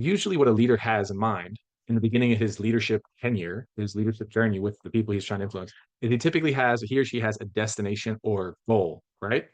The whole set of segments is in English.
Usually what a leader has in mind in the beginning of his leadership tenure, his leadership journey with the people he's trying to influence, is he or she has a destination or goal, right?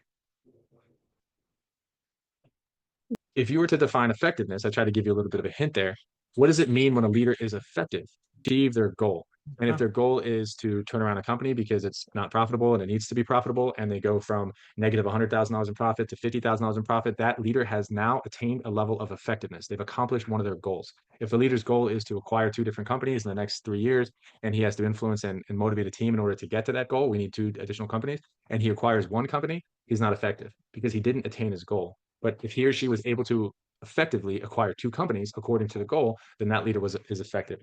If you were to define effectiveness, I try to give you a little bit of a hint there. What does it mean when a leader is effective? Achieve their goal. And if their goal is to turn around a company because it's not profitable and it needs to be profitable, and they go from negative $100,000 in profit to $50,000 in profit, that leader has now attained a level of effectiveness. They've accomplished one of their goals. If the leader's goal is to acquire two different companies in the next 3 years, and he has to influence and motivate a team in order to get to that goal, we need two additional companies, and he acquires one company, he's not effective because he didn't attain his goal. But if he or she was able to effectively acquire two companies according to the goal, then that leader is effective.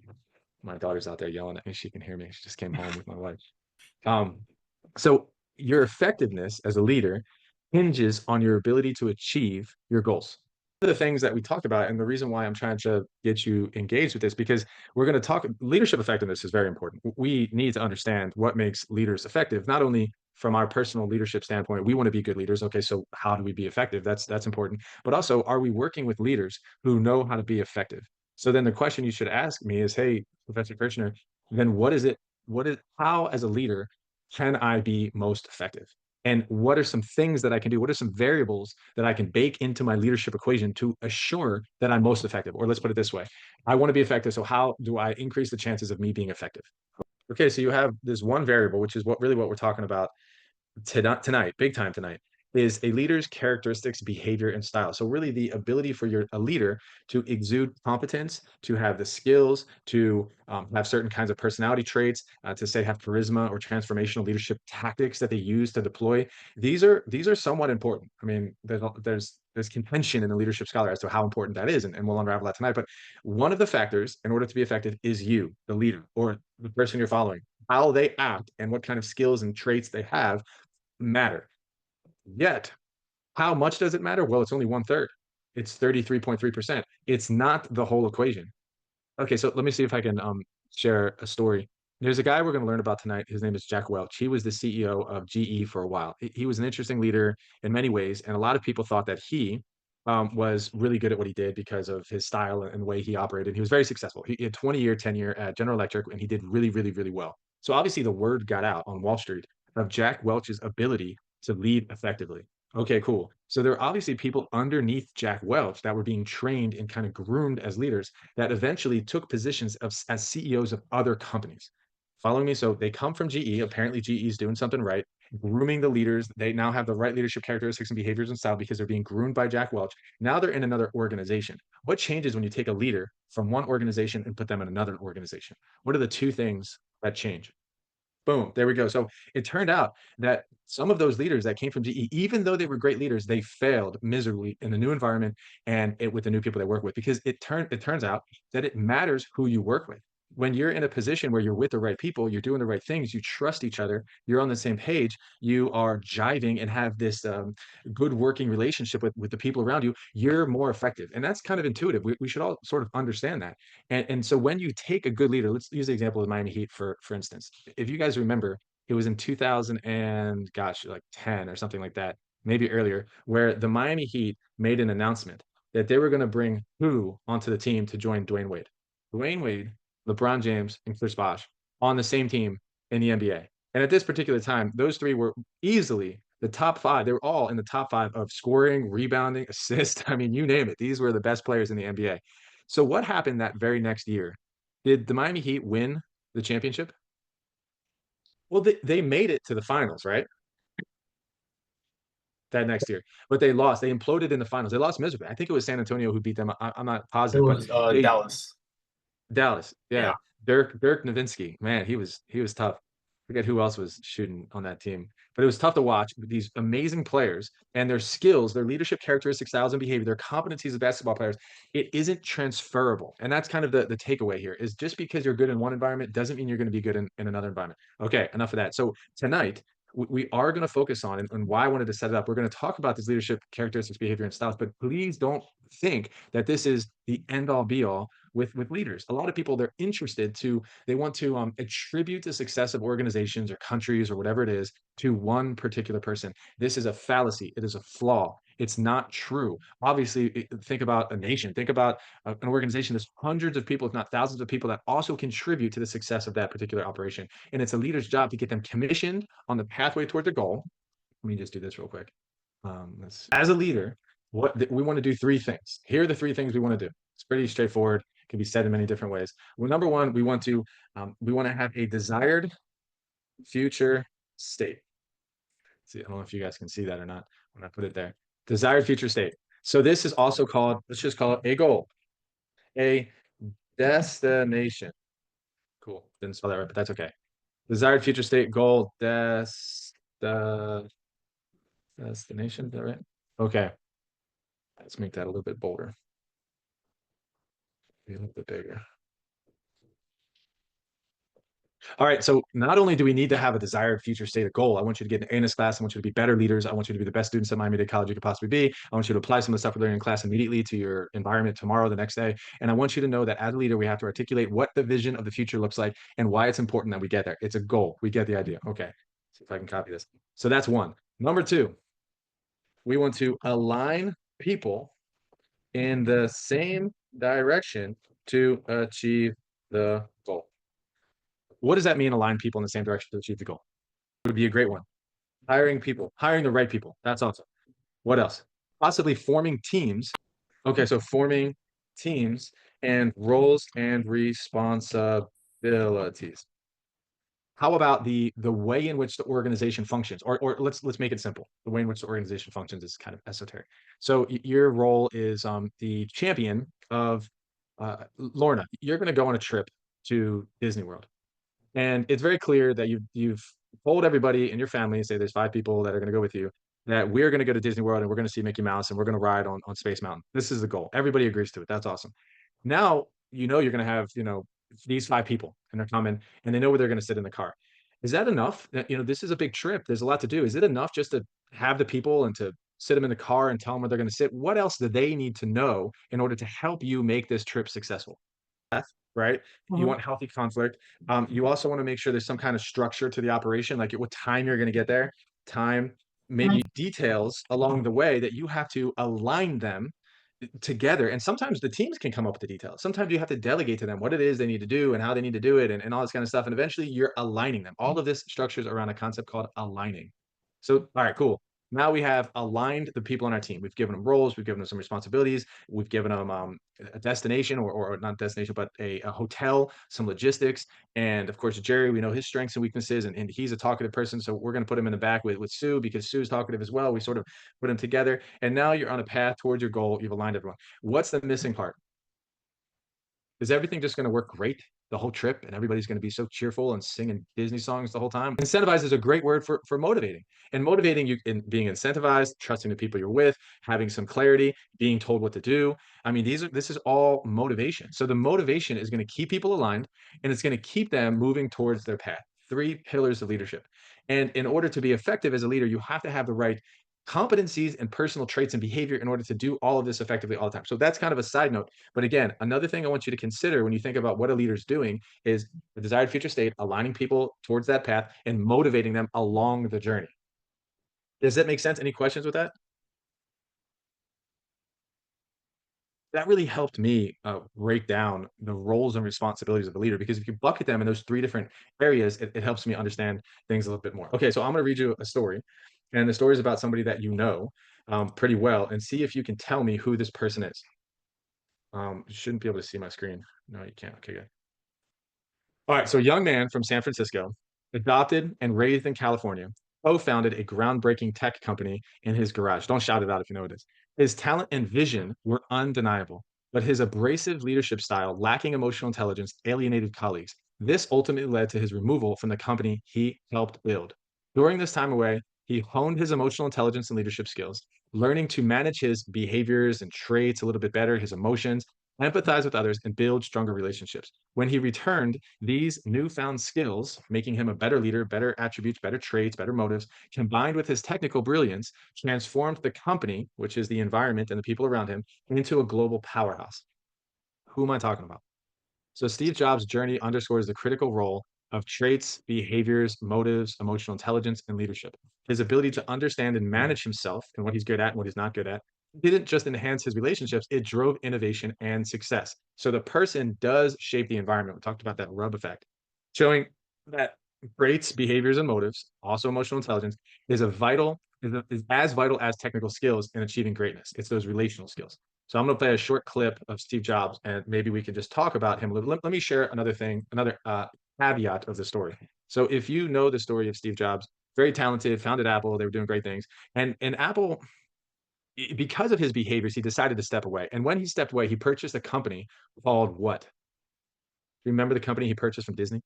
My daughter's out there yelling at me. She can hear me. She just came home with my wife. Um, so your effectiveness as a leader hinges on your ability to achieve your goals. One of the things that we talked about, and the reason why I'm trying to get you engaged with this, because we're going to talk leadership effectiveness is very important. We need to understand what makes leaders effective, not only from our personal leadership standpoint. We want to be good leaders. Okay, so how do we be effective? That's important. But also, are we working with leaders who know how to be effective? So then the question you should ask me is, hey, Professor Kirchner, then what is it? What is how as a leader can I be most effective? And what are some things that I can do? What are some variables that I can bake into my leadership equation to assure that I'm most effective? Or let's put it this way, I want to be effective. So, how do I increase the chances of me being effective? Okay, so you have this one variable, which is what we're talking about tonight, big time tonight, is a leader's characteristics, behavior, and style. So really the ability for a leader to exude competence, to have the skills, to have certain kinds of personality traits, to say have charisma or transformational leadership tactics that they use to deploy. These are somewhat important. I mean, there's contention in the leadership scholar as to how important that is, and we'll unravel that tonight. But one of the factors in order to be effective is you, the leader, or the person you're following, how they act and what kind of skills and traits they have matter. Yet, how much does it matter? Well, it's only one third. It's 33.3%. It's not the whole equation. Okay, so let me see if I can share a story. There's a guy we're going to learn about tonight. His name is Jack Welch. He was the CEO of GE for a while. He was an interesting leader in many ways, and a lot of people thought that he was really good at what he did because of his style and the way he operated. He was very successful. He had 20-year tenure at General Electric, and he did really, really, really well. So obviously, the word got out on Wall Street of Jack Welch's ability to lead effectively. Okay, cool. So there are obviously people underneath Jack Welch that were being trained and kind of groomed as leaders that eventually took positions as CEOs of other companies. Following me? So they come from GE. Apparently, GE is doing something right, grooming the leaders. They now have the right leadership characteristics and behaviors and style because they're being groomed by Jack Welch. Now they're in another organization. What changes when you take a leader from one organization and put them in another organization? What are the two things that change? Boom, there we go. So it turned out that some of those leaders that came from GE, even though they were great leaders, they failed miserably in the new environment and with the new people they work with because it turns out that it matters who you work with. When you're in a position where you're with the right people, you're doing the right things, you trust each other, you're on the same page, you are jiving and have this good working relationship with the people around you, you're more effective. And that's kind of intuitive. We should all sort of understand that. And so when you take a good leader, let's use the example of Miami Heat for instance. If you guys remember, it was in 2000 and gosh, like 10 or something like that, maybe earlier, where the Miami Heat made an announcement that they were going to bring who onto the team to join Dwayne Wade. Dwayne Wade, LeBron James, and Chris Bosh on the same team in the NBA. And at this particular time, those three were easily the top five. They were all in the top five of scoring, rebounding, assist. I mean, you name it. These were the best players in the NBA. So what happened that very next year? Did the Miami Heat win the championship? Well, they made it to the finals, right? That next year, but they lost. They imploded in the finals. They lost miserably. I think it was San Antonio who beat them. I'm not It positive, but was they Dallas. Dallas, Yeah. yeah. Dirk Nowitzki, man, he was tough. Forget who else was shooting on that team, but it was tough to watch. These amazing players and their skills, their leadership characteristics, styles, and behavior, their competencies as basketball players, it isn't transferable. And that's kind of the takeaway here is just because you're good in one environment doesn't mean you're going to be good in another environment. Okay, enough of that. So tonight we are going to focus on and why I wanted to set it up. We're going to talk about this leadership characteristics, behavior, and styles, but please don't think that this is the end all be all with leaders. A lot of people they want to attribute the success of organizations or countries or whatever it is to one particular person. This is a fallacy. It is a flaw. It's not true. Obviously, think about a nation, think about an organization. There's hundreds of people, if not thousands of people, that also contribute to the success of that particular operation. And it's a leader's job to get them commissioned on the pathway toward their goal. Let me just do this real quick. As a leader, we want to do three things. Here are the three things we want to do. It's pretty straightforward. It can be said in many different ways. Well, number one, we want to have a desired future state. See, I don't know if you guys can see that or not when I put it there. Desired future state. So this is also called, let's just call it a goal, a destination. Cool. Didn't spell that right, but that's okay. Desired future state, goal, destination. Is that right? Okay. Let's make that a little bit bolder. Be a little bit bigger. All right. So not only do we need to have a desired future state of goal, I want you to get an A in this class. I want you to be better leaders. I want you to be the best students at Miami-Dade College you could possibly be. I want you to apply some of the stuff we're learning in class immediately to your environment tomorrow, the next day. And I want you to know that as a leader, we have to articulate what the vision of the future looks like and why it's important that we get there. It's a goal. We get the idea. Okay. See if I can copy this. So that's one. Number two, we want to align people in the same direction to achieve the goal. What does that mean, align people in the same direction to achieve the goal? It would be a great one. Hiring people, hiring the right people. That's awesome. What else? Possibly forming teams. Okay, so forming teams and roles and responsibilities. How about the way in which the organization functions? Or let's make it simple. The way in which the organization functions is kind of esoteric. So your role is the champion of Lorna. You're going to go on a trip to Disney World. And it's very clear that you've told everybody in your family, say there's 5 people that are going to go with you, that we're going to go to Disney World and we're going to see Mickey Mouse and we're going to ride on Space Mountain. This is the goal. Everybody agrees to it. That's awesome. Now you know you're going to have these 5 people and they're coming and they know where they're going to sit in the car. Is that enough? This is a big trip. There's a lot to do. Is it enough just to have the people and to sit them in the car and tell them where they're going to sit? What else do they need to know in order to help you make this trip successful? Right? You want healthy conflict. You also want to make sure there's some kind of structure to the operation, like at what time you're going to get there, time, maybe details along the way that you have to align them together. And sometimes the teams can come up with the details. Sometimes you have to delegate to them what it is they need to do and how they need to do it and all this kind of stuff. And eventually you're aligning them. All of this structures around a concept called aligning. So, all right, cool. Now we have aligned the people on our team. We've given them roles, we've given them some responsibilities, we've given them a destination or not destination, but a hotel, some logistics. And of course, Jerry, we know his strengths and weaknesses, and he's a talkative person. So we're going to put him in the back with Sue because Sue's talkative as well. We sort of put them together. And now you're on a path towards your goal. You've aligned everyone. What's the missing part? Is everything just going to work great the whole trip and everybody's going to be so cheerful and singing Disney songs the whole time? Incentivize is a great word for motivating. And motivating you in being incentivized, trusting the people you're with, having some clarity, being told what to do. I mean, this is all motivation. So the motivation is going to keep people aligned and it's going to keep them moving towards their path. 3 pillars of leadership. And in order to be effective as a leader, you have to have the right competencies and personal traits and behavior in order to do all of this effectively all the time. So that's kind of a side note. But again, another thing I want you to consider when you think about what a leader is doing is the desired future state, aligning people towards that path and motivating them along the journey. Does that make sense? Any questions with that? That really helped me break down the roles and responsibilities of a leader, because if you bucket them in those 3 different areas, it helps me understand things a little bit more. Okay, so I'm going to read you a story, and the story is about somebody that you know pretty well, and see if you can tell me who this person is. You shouldn't be able to see my screen. No, you can't. Okay, good. All right, so a young man from San Francisco, adopted and raised in California, co-founded a groundbreaking tech company in his garage. Don't shout it out if you know what it is. His talent and vision were undeniable, but his abrasive leadership style, lacking emotional intelligence, alienated colleagues. This ultimately led to his removal from the company he helped build. During this time away, he honed his emotional intelligence and leadership skills, learning to manage his behaviors and traits a little bit better, his emotions, empathize with others, and build stronger relationships. When he returned, these newfound skills, making him a better leader, better attributes, better traits, better motives, combined with his technical brilliance, transformed the company, which is the environment and the people around him, into a global powerhouse. Who am I talking about? So Steve Jobs' journey underscores the critical role of traits, behaviors, motives, emotional intelligence, and leadership. His ability to understand and manage himself and what he's good at and what he's not good at didn't just enhance his relationships, it drove innovation and success. So the person does shape the environment. We talked about that rub effect, showing that traits, behaviors, and motives, also emotional intelligence, is is as vital as technical skills in achieving greatness. It's those relational skills. So I'm going to play a short clip of Steve Jobs, and maybe we can just talk about him a little. Let me share another thing, another caveat of the story. So if you know the story of Steve Jobs, very talented, founded Apple, they were doing great things, and Apple, because of his behaviors, he decided to step away. And when he stepped away, he purchased a company called what? Remember the company he purchased from Disney?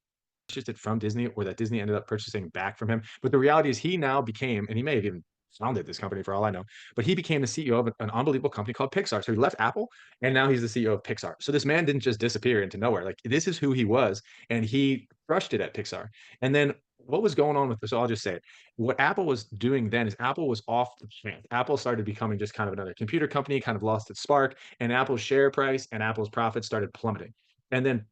Purchased it from Disney, or that Disney ended up purchasing back from him. But the reality is he now became, and he may have even founded this company for all I know, but he became the CEO of an unbelievable company called Pixar. So he left Apple and now he's the CEO of Pixar. So this man didn't just disappear into nowhere. Like, this is who he was, and he crushed it at Pixar. And then what was going on with this? So I'll just say it. What Apple was doing then is Apple was off the chain. Apple started becoming just kind of another computer company, kind of lost its spark, and Apple's share price and Apple's profits started plummeting. And then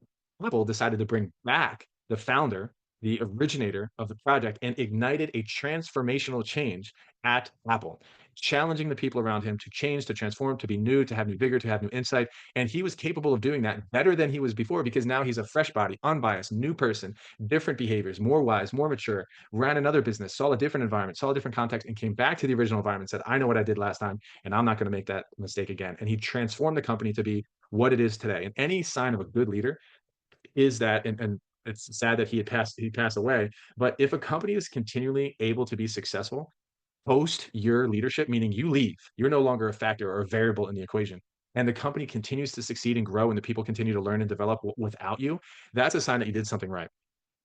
Apple decided to bring back the founder, the originator of the project, and ignited a transformational change at Apple, challenging the people around him to change, to transform, to be new, to have new vigor, to have new insight. And he was capable of doing that better than he was before, because now he's a fresh body, unbiased, new person, different behaviors, more wise, more mature, ran another business, saw a different environment, saw a different context, and came back to the original environment, said, I know what I did last time, and I'm not going to make that mistake again. And he transformed the company to be what it is today. And any sign of a good leader is that, and it's sad that he passed away, but if a company is continually able to be successful post your leadership, meaning you leave, you're no longer a factor or a variable in the equation, and the company continues to succeed and grow, and the people continue to learn and develop without you, that's a sign that you did something right.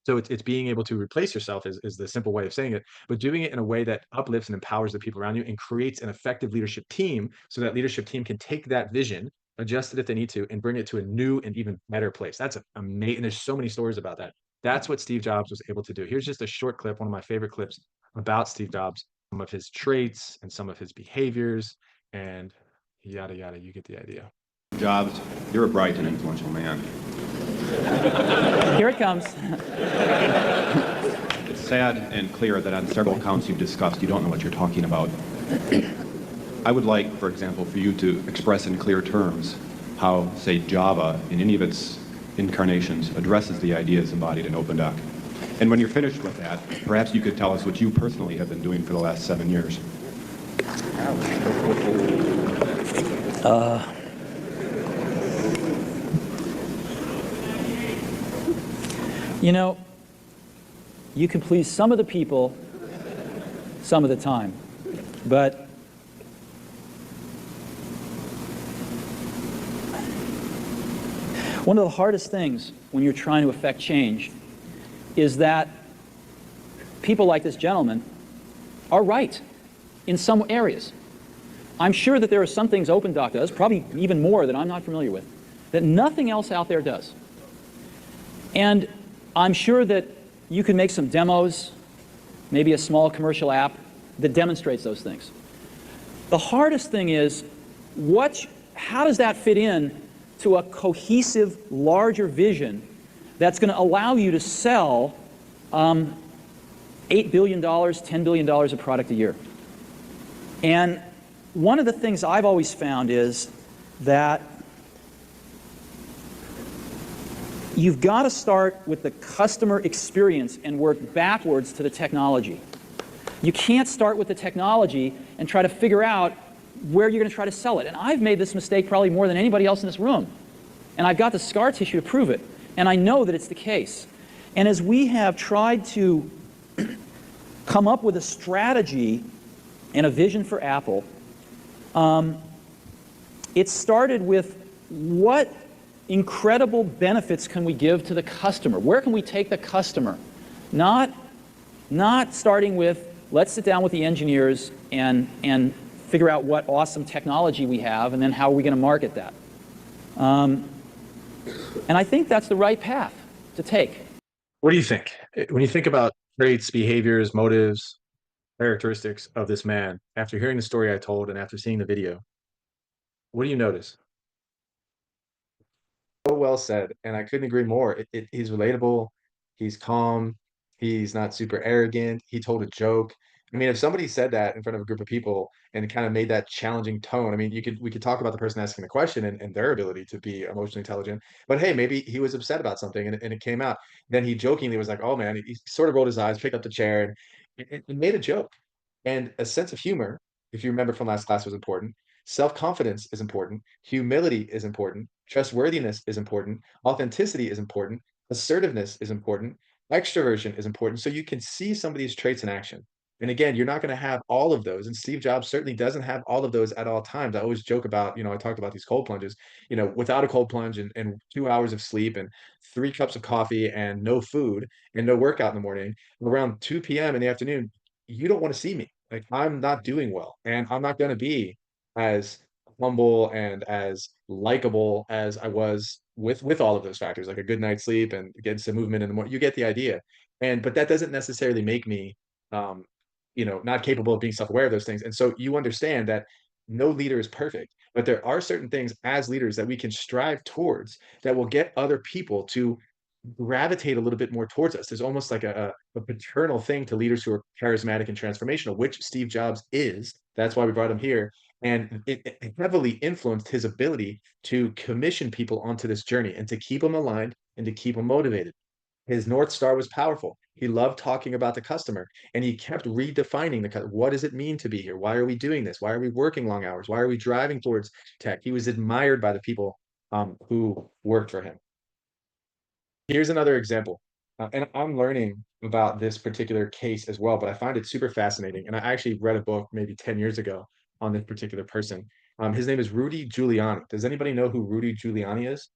So it's being able to replace yourself is the simple way of saying it, but doing it in a way that uplifts and empowers the people around you and creates an effective leadership team, so that leadership team can take that vision, adjust it if they need to, and bring it to a new and even better place. That's amazing. And there's so many stories about that. That's what Steve Jobs was able to do. Here's just a short clip, one of my favorite clips about Steve Jobs, some of his traits and some of his behaviors, and yada, yada. You get the idea. Jobs, you're a bright and influential man. Here it comes. It's sad and clear that on several counts you've discussed, you don't know what you're talking about. I would like, for example, for you to express in clear terms how, say, Java, in any of its incarnations, addresses the ideas embodied in OpenDoc. And when you're finished with that, perhaps you could tell us what you personally have been doing for the last 7 years. You know, you can please some of the people some of the time, but one of the hardest things when you're trying to affect change is that people like this gentleman are right in some areas. I'm sure that there are some things OpenDoc does, probably even more that I'm not familiar with, that nothing else out there does. And I'm sure that you can make some demos, maybe a small commercial app that demonstrates those things. The hardest thing is, how does that fit in to a cohesive, larger vision that's going to allow you to sell $8 billion, $10 billion of product a year? And one of the things I've always found is that you've got to start with the customer experience and work backwards to the technology. You can't start with the technology and try to figure out where you're going to try to sell it. And I've made this mistake probably more than anybody else in this room. And I've got the scar tissue to prove it. And I know that it's the case. And as we have tried to come up with a strategy and a vision for Apple, it started with what incredible benefits can we give to the customer? Where can we take the customer? Not starting with, let's sit down with the engineers and figure out what awesome technology we have, and then how are we going to market that? And I think that's the right path to take. What do you think? When you think about traits, behaviors, motives, characteristics of this man, after hearing the story I told and after seeing the video, what do you notice? So well said, and I couldn't agree more. He's relatable. He's calm. He's not super arrogant. He told a joke. I mean, if somebody said that in front of a group of people and kind of made that challenging tone, I mean, we could talk about the person asking the question and their ability to be emotionally intelligent. But hey, maybe he was upset about something and it came out. Then he jokingly was like, "Oh man," he sort of rolled his eyes, picked up the chair, and it made a joke. And a sense of humor, if you remember from last class, was important. Self-confidence is important. Humility is important. Trustworthiness is important. Authenticity is important. Assertiveness is important. Extroversion is important. So you can see some of these traits in action. And again, you're not going to have all of those. And Steve Jobs certainly doesn't have all of those at all times. I always joke about, I talked about these cold plunges, without a cold plunge and 2 hours of sleep and 3 cups of coffee and no food and no workout in the morning, around 2 p.m. in the afternoon, you don't want to see me. Like I'm not doing well, and I'm not going to be as humble and as likable as I was with all of those factors, like a good night's sleep and getting some movement in the morning. You get the idea. And but that doesn't necessarily make me um, not capable of being self-aware of those things. And so you understand that no leader is perfect, but there are certain things as leaders that we can strive towards that will get other people to gravitate a little bit more towards us. There's almost like a paternal thing to leaders who are charismatic and transformational, which Steve Jobs is. That's why we brought him here. And it heavily influenced his ability to commission people onto this journey and to keep them aligned and to keep them motivated. His North Star was powerful. He loved talking about the customer and he kept redefining what does it mean to be here? Why are we doing this? Why are we working long hours? Why are we driving towards tech? He was admired by the people who worked for him. Here's another example. And I'm learning about this particular case as well, but I find it super fascinating. And I actually read a book maybe 10 years ago on this particular person. His name is Rudy Giuliani. Does anybody know who Rudy Giuliani is?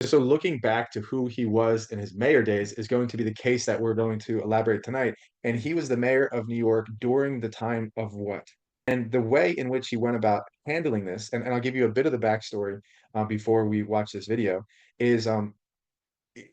So looking back to who he was in his mayor days is going to be the case that we're going to elaborate tonight. And he was the mayor of New York during the time of what? And the way in which he went about handling this, and I'll give you a bit of the backstory before we watch this video, is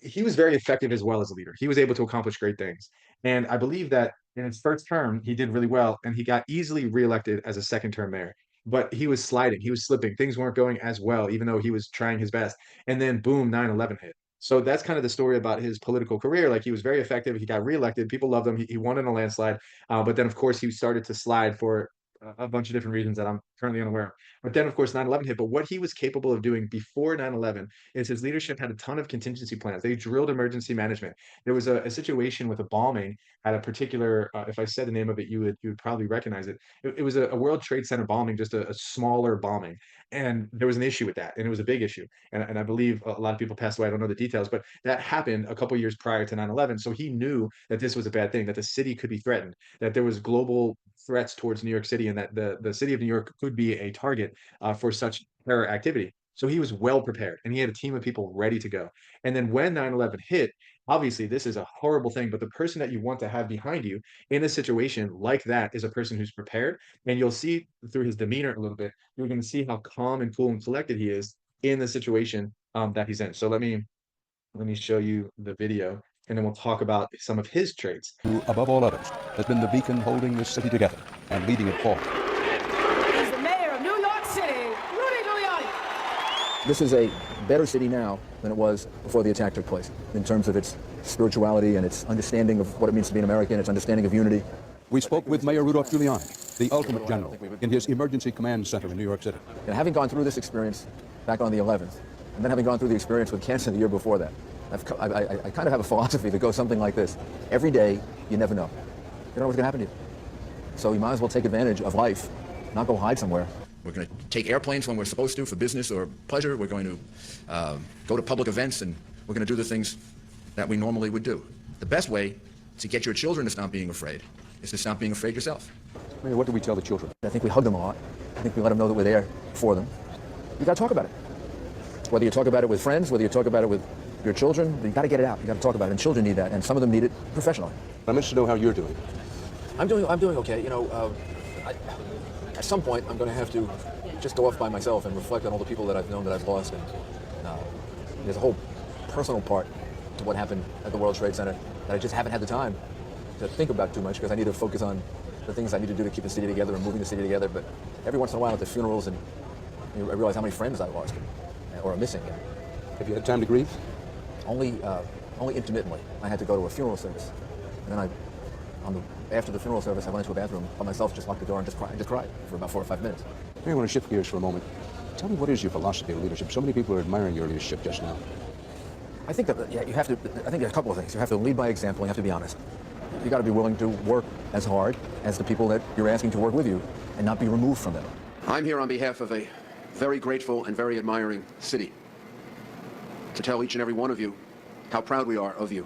he was very effective as well as a leader. He was able to accomplish great things. And I believe that in his first term, he did really well and he got easily reelected as a second term mayor. But he was sliding, he was slipping. Things weren't going as well, even though he was trying his best. And then boom, 9/11 hit. So that's kind of the story about his political career. Like he was very effective. He got reelected. People loved him. He won in a landslide. But then, of course, he started to slide for a bunch of different reasons that I'm currently unaware of. But then, of course, 9/11 hit. But what he was capable of doing before 9/11 is his leadership had a ton of contingency plans. They drilled emergency management. There was a situation with a bombing at a particular, if I said the name of it, you would probably recognize it. It was a World Trade Center bombing, just a smaller bombing. And there was an issue with that. And it was a big issue. And I believe a lot of people passed away. I don't know the details, but that happened a couple years prior to 9/11. So he knew that this was a bad thing, that the city could be threatened, that there was global threats towards New York City, and that the city of New York could be a target for such terror activity. So he was well prepared and he had a team of people ready to go. And then when 9/11 hit, obviously this is a horrible thing, but the person that you want to have behind you in a situation like that is a person who's prepared. And you'll see through his demeanor a little bit, you're going to see how calm and cool and collected he is in the situation that he's in. So let me show you the video and then we'll talk about some of his traits. Who, above all others, has been the beacon holding this city together and leading it forward. He's the mayor of New York City, Rudy Giuliani. This is a better city now than it was before the attack took place, in terms of its spirituality and its understanding of what it means to be an American, its understanding of unity. We spoke with Mayor Rudolph Giuliani, the ultimate general, in his emergency command center in New York City. And having gone through this experience back on the 11th, and then having gone through the experience with cancer the year before that, I kind of have a philosophy that goes something like this. Every day, you never know. You don't know what's going to happen to you. So you might as well take advantage of life, not go hide somewhere. We're going to take airplanes when we're supposed to for business or pleasure. We're going to go to public events, and we're going to do the things that we normally would do. The best way to get your children to stop being afraid is to stop being afraid yourself. Mayor, what do we tell the children? I think we hug them a lot. I think we let them know that we're there for them. You got to talk about it. Whether you talk about it with friends, whether you talk about it with your children, you got to get it out. You got to talk about it, and children need that, and some of them need it professionally. I'm interested to know how you're doing. I'm doing okay. At some point, I'm going to have to just go off by myself and reflect on all the people that I've known that I've lost. And there's a whole personal part to what happened at the World Trade Center that I just haven't had the time to think about too much, because I need to focus on the things I need to do to keep the city together and moving the city together. But every once in a while at the funerals, and I realize how many friends I lost or are missing. Have you had time to grieve? Only only intermittently. I had to go to a funeral service. And then after the funeral service, I went into a bathroom by myself, just locked the door and just cried for about 4 or 5 minutes. I want to shift gears for a moment. Tell me, what is your philosophy of leadership? So many people are admiring your leadership just now. I think that you have to. I think there's a couple of things. You have to lead by example. You have to be honest. You got to be willing to work as hard as the people that you're asking to work with you, and not be removed from them. I'm here on behalf of a very grateful and very admiring city to tell each and every one of you how proud we are of you,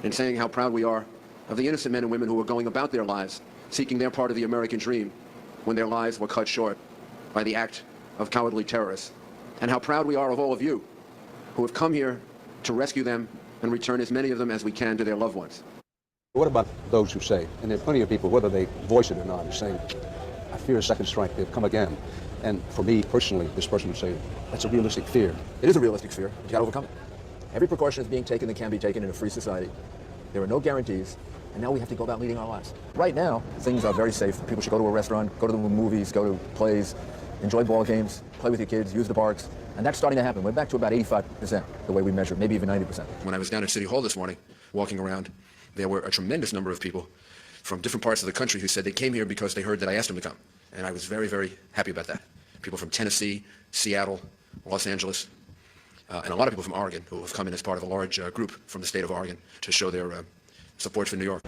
and saying how proud we are of the innocent men and women who were going about their lives, seeking their part of the American dream, when their lives were cut short by the act of cowardly terrorists, and how proud we are of all of you who have come here to rescue them and return as many of them as we can to their loved ones. What about those who say, and there are plenty of people, whether they voice it or not, are saying, I fear a second strike, they'll come again. And for me personally, this person would say, that's a realistic fear. It is a realistic fear. You got to overcome it. Every precaution is being taken that can be taken in a free society. There are no guarantees, and now we have to go about leading our lives. Right now, things are very safe. People should go to a restaurant, go to the movies, go to plays, enjoy ball games, play with your kids, use the parks. And that's starting to happen. We're back to about 85%, the way we measure, maybe even 90%. When I was down at City Hall this morning, walking around, there were a tremendous number of people from different parts of the country who said they came here because they heard that I asked them to come. And I was very, very happy about that. People from Tennessee, Seattle, Los Angeles, and a lot of people from Oregon who have come in as part of a large group from the state of Oregon to show their support for New York.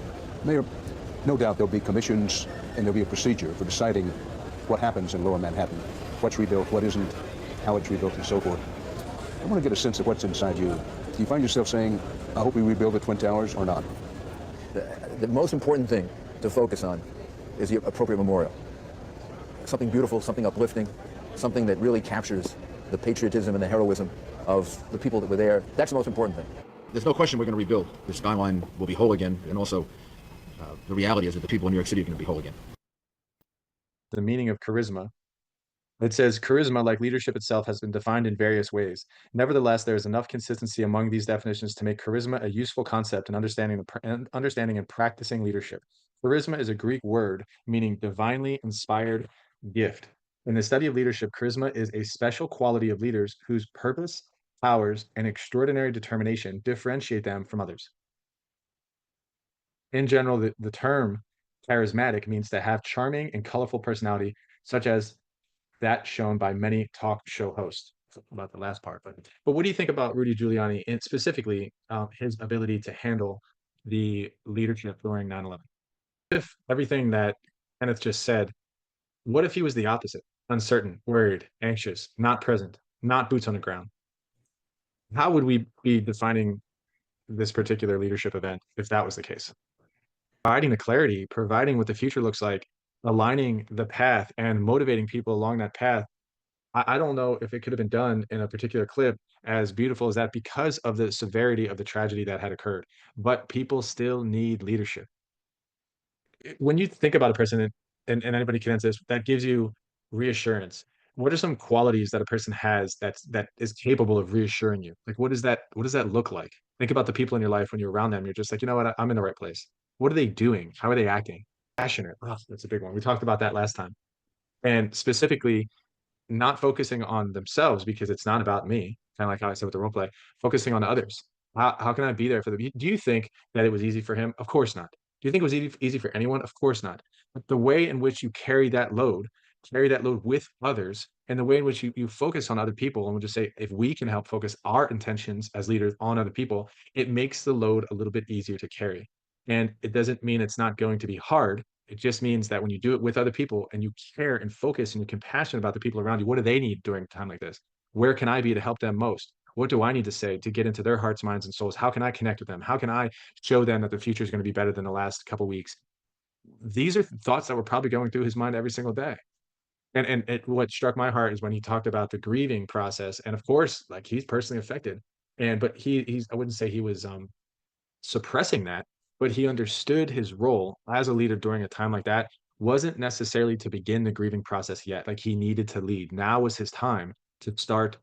Mayor, no doubt there'll be commissions and there'll be a procedure for deciding what happens in Lower Manhattan, what's rebuilt, what isn't, how it's rebuilt, and so forth. I want to get a sense of what's inside you. Do you find yourself saying, I hope we rebuild the Twin Towers, or not? The most important thing to focus on is the appropriate memorial. Something beautiful, something uplifting, something that really captures the patriotism and the heroism of the people that were there. That's the most important thing. There's no question we're going to rebuild. The skyline will be whole again, and also the reality is that the people in New York City are going to be whole again. The meaning of charisma. It says, charisma, like leadership itself, has been defined in various ways. Nevertheless, there is enough consistency among these definitions to make charisma a useful concept in understanding and practicing leadership. Charisma is a Greek word meaning divinely inspired gift. In the study of leadership, charisma is a special quality of leaders whose purpose, powers, and extraordinary determination differentiate them from others. In general, the term charismatic means to have charming and colorful personality, such as that shown by many talk show hosts. About the last part, but what do you think about Rudy Giuliani and specifically his ability to handle the leadership during 9/11? If everything that Kenneth just said, what if he was the opposite? Uncertain, worried, anxious, not present, not boots on the ground. How would we be defining this particular leadership event if that was the case? Providing the clarity, providing what the future looks like, aligning the path and motivating people along that path. I don't know if it could have been done in a particular clip as beautiful as that because of the severity of the tragedy that had occurred. But people still need leadership. When you think about a person, and anybody can answer this, that gives you reassurance. What are some qualities that a person has that is capable of reassuring you? Like, what does that look like? Think about the people in your life when you're around them. You're just like, you know what, I'm in the right place. What are they doing? How are they acting? Passionate. Oh, that's a big one. We talked about that last time. And specifically, not focusing on themselves because it's not about me, kind of like how I said with the role play, focusing on others. How can I be there for them? Do you think that it was easy for him? Of course not. Do you think it was easy for anyone? Of course not. But the way in which you carry that load with others, and the way in which you focus on other people, and we'll just say, if we can help focus our intentions as leaders on other people, it makes the load a little bit easier to carry. And it doesn't mean it's not going to be hard. It just means that when you do it with other people and you care and focus and you're compassionate about the people around you, what do they need during a time like this? Where can I be to help them most? What do I need to say to get into their hearts, minds, and souls? How can I connect with them? How can I show them that the future is going to be better than the last couple of weeks? These are thoughts that were probably going through his mind every single day. And what struck my heart is when he talked about the grieving process. And of course, like, he's personally affected. But he's, I wouldn't say he was suppressing that, but he understood his role as a leader during a time like that wasn't necessarily to begin the grieving process yet. Like, he needed to lead. Now was his time to start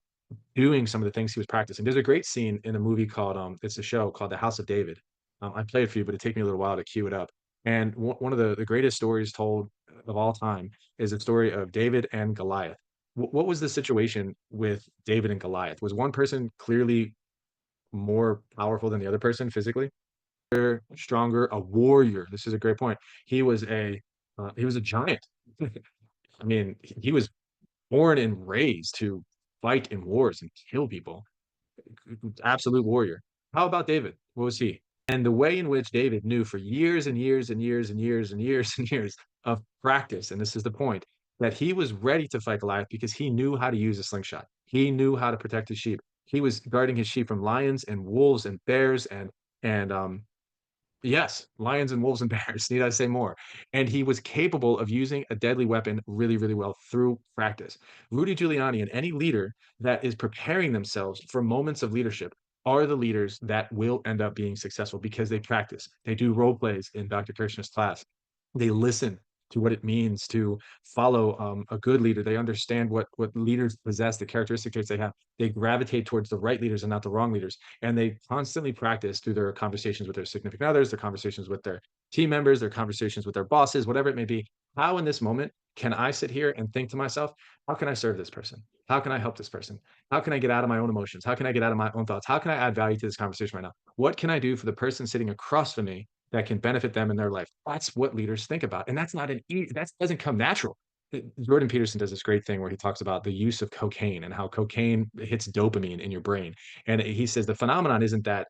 doing some of the things he was practicing. There's a great scene in a movie called it's a show called The House of David. I played it for you, but it took me a little while to cue it up. And one of the greatest stories told of all time is the story of David and Goliath. What was the situation with David and Goliath? Was one person clearly more powerful than the other person physically, stronger, a warrior. This is a great point. He was a giant. I mean, he was born and raised to fight in wars and kill people. Absolute warrior. How about David? What was he? And the way in which David knew for years and years and years and years and years and years of practice, and this is the point, that he was ready to fight Goliath because he knew how to use a slingshot. He knew how to protect his sheep. He was guarding his sheep from lions and wolves and bears and yes, lions and wolves and bears. Need I say more? And he was capable of using a deadly weapon really, really well through practice. Rudy Giuliani and any leader that is preparing themselves for moments of leadership are the leaders that will end up being successful because they practice. They do role plays in Dr. Kirshner's class. They listen to what it means to follow a good leader. They understand what leaders possess, the characteristic traits they have. They gravitate towards the right leaders and not the wrong leaders. And they constantly practice through their conversations with their significant others, their conversations with their team members, their conversations with their bosses, whatever it may be. How in this moment can I sit here and think to myself, how can I serve this person? How can I help this person? How can I get out of my own emotions? How can I get out of my own thoughts? How can I add value to this conversation right now? What can I do for the person sitting across from me that can benefit them in their life? That's what leaders think about. And that's not that doesn't come natural. Jordan Peterson does this great thing where he talks about the use of cocaine and how cocaine hits dopamine in your brain. And he says the phenomenon isn't that,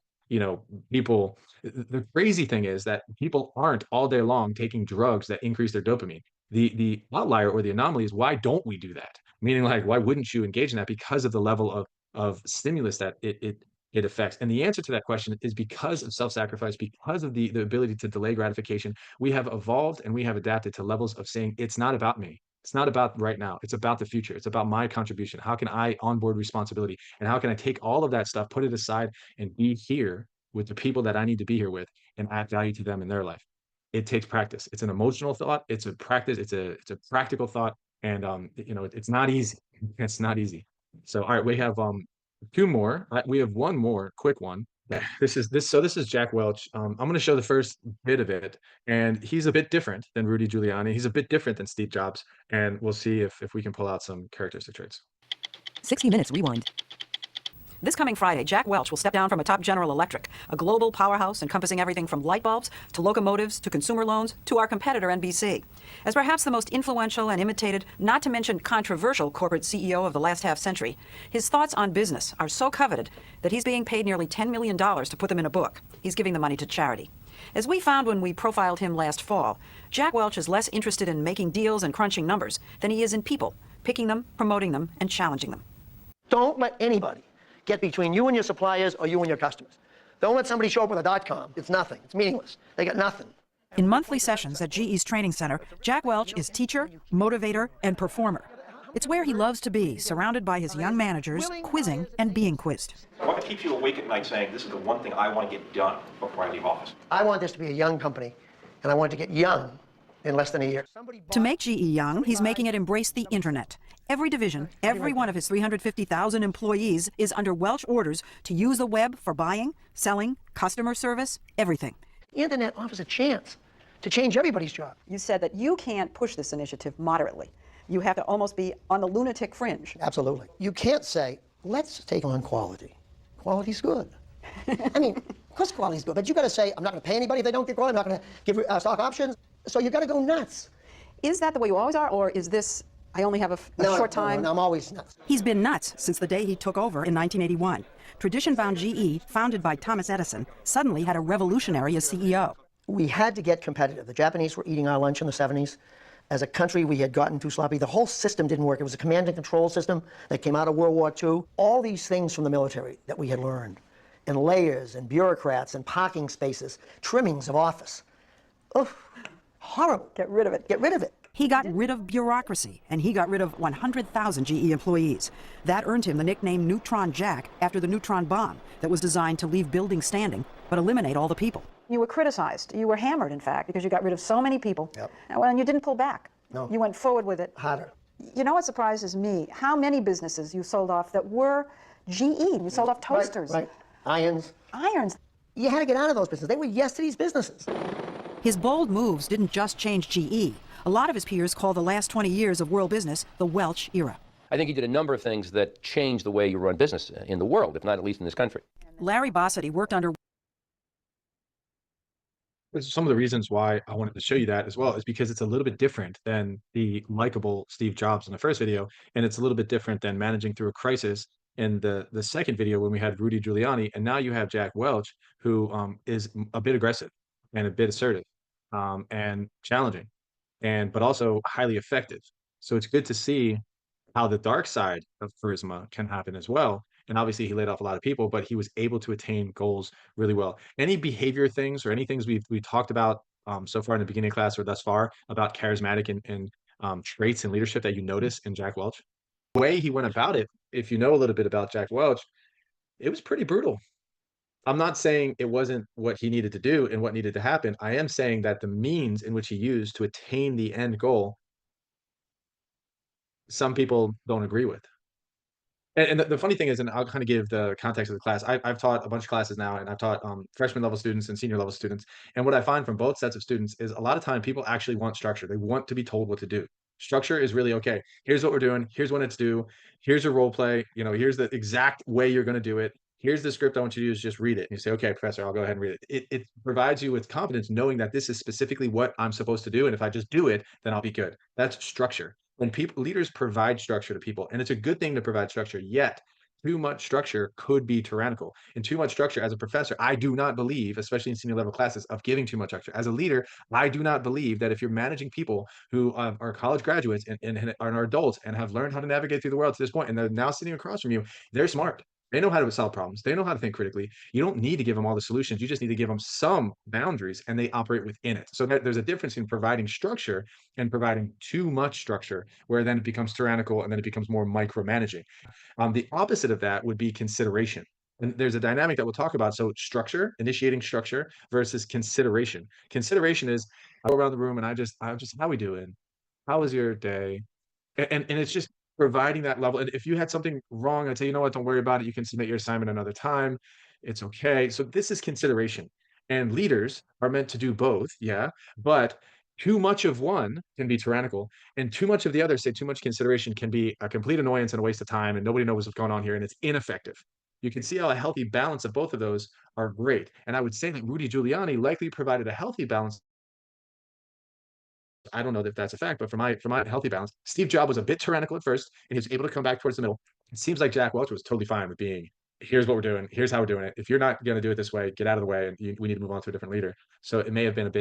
people, the crazy thing is that people aren't all day long taking drugs that increase their dopamine. The outlier or the anomaly is, why don't we do that? Meaning, like, why wouldn't you engage in that? Because of the level of stimulus that it affects. And the answer to that question is because of self-sacrifice, because of the ability to delay gratification. We have evolved and we have adapted to levels of saying, it's not about me. It's not about right now. It's about the future. It's about my contribution. How can I onboard responsibility? And how can I take all of that stuff, put it aside, and be here with the people that I need to be here with and add value to them in their life? It takes practice. It's an emotional thought. It's a practice. It's a practical thought. And it's not easy. It's not easy. So, all right, we have two more. We have one more quick one. This is Jack Welch. I'm going to show the first bit of it, and he's a bit different than Rudy Giuliani. He's a bit different than Steve Jobs, and we'll see if we can pull out some characteristic traits. 60 Minutes Rewind. This coming Friday, Jack Welch will step down from atop General Electric, a global powerhouse encompassing everything from light bulbs to locomotives to consumer loans to our competitor NBC. As perhaps the most influential and imitated, not to mention controversial corporate CEO of the last half-century, his thoughts on business are so coveted that he's being paid nearly $10 million to put them in a book. He's giving the money to charity. As we found when we profiled him last fall, Jack Welch is less interested in making deals and crunching numbers than he is in people, picking them, promoting them, and challenging them. Don't let anybody get between you and your suppliers or you and your customers. Don't let somebody show up with a .com. It's nothing. It's meaningless. They got nothing. In monthly sessions at GE's training center, Jack Welch is teacher, motivator, and performer. It's where he loves to be, surrounded by his young managers, quizzing and being quizzed. What keeps you awake at night saying, this is the one thing I want to get done before I leave office? I want this to be a young company, and I want it to get young in less than a year. To make GE young, he's making it embrace the internet. Every division, every one of his 350,000 employees is under Welch orders to use the web for buying, selling, customer service, everything. The internet offers a chance to change everybody's job. You said that you can't push this initiative moderately. You have to almost be on the lunatic fringe. Absolutely. You can't say, let's take on quality. Quality's good. I mean, of course quality's good, but you got to say, I'm not going to pay anybody if they don't get quality. I'm not going to give stock options. So you got to go nuts. Is that the way you always are, or is this, I only have a short time? No, I'm always nuts. He's been nuts since the day he took over in 1981. Tradition-bound GE, founded by Thomas Edison, suddenly had a revolutionary as CEO. We had to get competitive. The Japanese were eating our lunch in the 70s. As a country, we had gotten too sloppy. The whole system didn't work. It was a command and control system that came out of World War II. All these things from the military that we had learned, and layers, and bureaucrats, and parking spaces, trimmings of office. Oh, horrible. Get rid of it. Get rid of it. He got rid of bureaucracy, and he got rid of 100,000 GE employees. That earned him the nickname Neutron Jack after the neutron bomb that was designed to leave buildings standing, but eliminate all the people. You were criticized. You were hammered, in fact, because you got rid of so many people. Yep. And you didn't pull back. No. You went forward with it. Harder. You know what surprises me? How many businesses you sold off that were GE? You sold off toasters. Right. Irons. Irons. You had to get out of those businesses. They were yesterday's businesses. His bold moves didn't just change GE. A lot of his peers call the last 20 years of world business the Welch era. I think he did a number of things that changed the way you run business in the world, if not at least in this country. Larry Bossidy worked under Some of the reasons why I wanted to show you that as well is because it's a little bit different than the likable Steve Jobs in the first video, and it's a little bit different than managing through a crisis in the second video when we had Rudy Giuliani, and now you have Jack Welch, who is a bit aggressive and a bit assertive, and challenging, and but also highly effective. So it's good to see how the dark side of charisma can happen as well. And obviously, he laid off a lot of people, but he was able to attain goals really well. Any behavior things or any things we talked about so far in the beginning of class or thus far about charismatic and traits and leadership that you notice in Jack Welch? The way he went about it, if you know a little bit about Jack Welch, it was pretty brutal. I'm not saying it wasn't what he needed to do and what needed to happen. I am saying that the means in which he used to attain the end goal, some people don't agree with. And the funny thing is, and I'll kind of give the context of the class. I've taught a bunch of classes now, and I've taught freshman level students and senior level students. And what I find from both sets of students is a lot of time people actually want structure. They want to be told what to do. Structure is really okay. Here's what we're doing. Here's when it's due. Here's your role play. You know, here's the exact way you're going to do it. Here's the script I want you to use. Just read it. And you say, okay, professor, I'll go ahead and read it. It provides you with confidence knowing that this is specifically what I'm supposed to do. And if I just do it, then I'll be good. That's structure. When people leaders provide structure to people, and it's a good thing to provide structure, yet too much structure could be tyrannical. And too much structure as a professor, I do not believe, especially in senior level classes, of giving too much structure. As a leader, I do not believe that if you're managing people who are college graduates and are adults and have learned how to navigate through the world to this point, and they're now sitting across from you, they're smart. They know how to solve problems. They know how to think critically. You don't need to give them all the solutions. You just need to give them some boundaries and they operate within it. So there's a difference in providing structure and providing too much structure, where then it becomes tyrannical and then it becomes more micromanaging. The opposite of that would be consideration. And there's a dynamic that we'll talk about. So structure, initiating structure versus consideration. Consideration is I go around the room and I'm just, how we doing? How was your day? And it's just providing that level. And if you had something wrong, I'd say, you know what, don't worry about it. You can submit your assignment another time. It's okay. So this is consideration. And leaders are meant to do both, yeah, but too much of one can be tyrannical, and too much of the other, say too much consideration, can be a complete annoyance and a waste of time, and nobody knows what's going on here, and it's ineffective. You can see how a healthy balance of both of those are great. And I would say that Rudy Giuliani likely provided a healthy balance. I don't know if that's a fact, but for my healthy balance, Steve Jobs was a bit tyrannical at first, and he was able to come back towards the middle. It seems like Jack Welch was totally fine with being, here's what we're doing, here's how we're doing it. If you're not going to do it this way, get out of the way, and we need to move on to a different leader. So it may have been a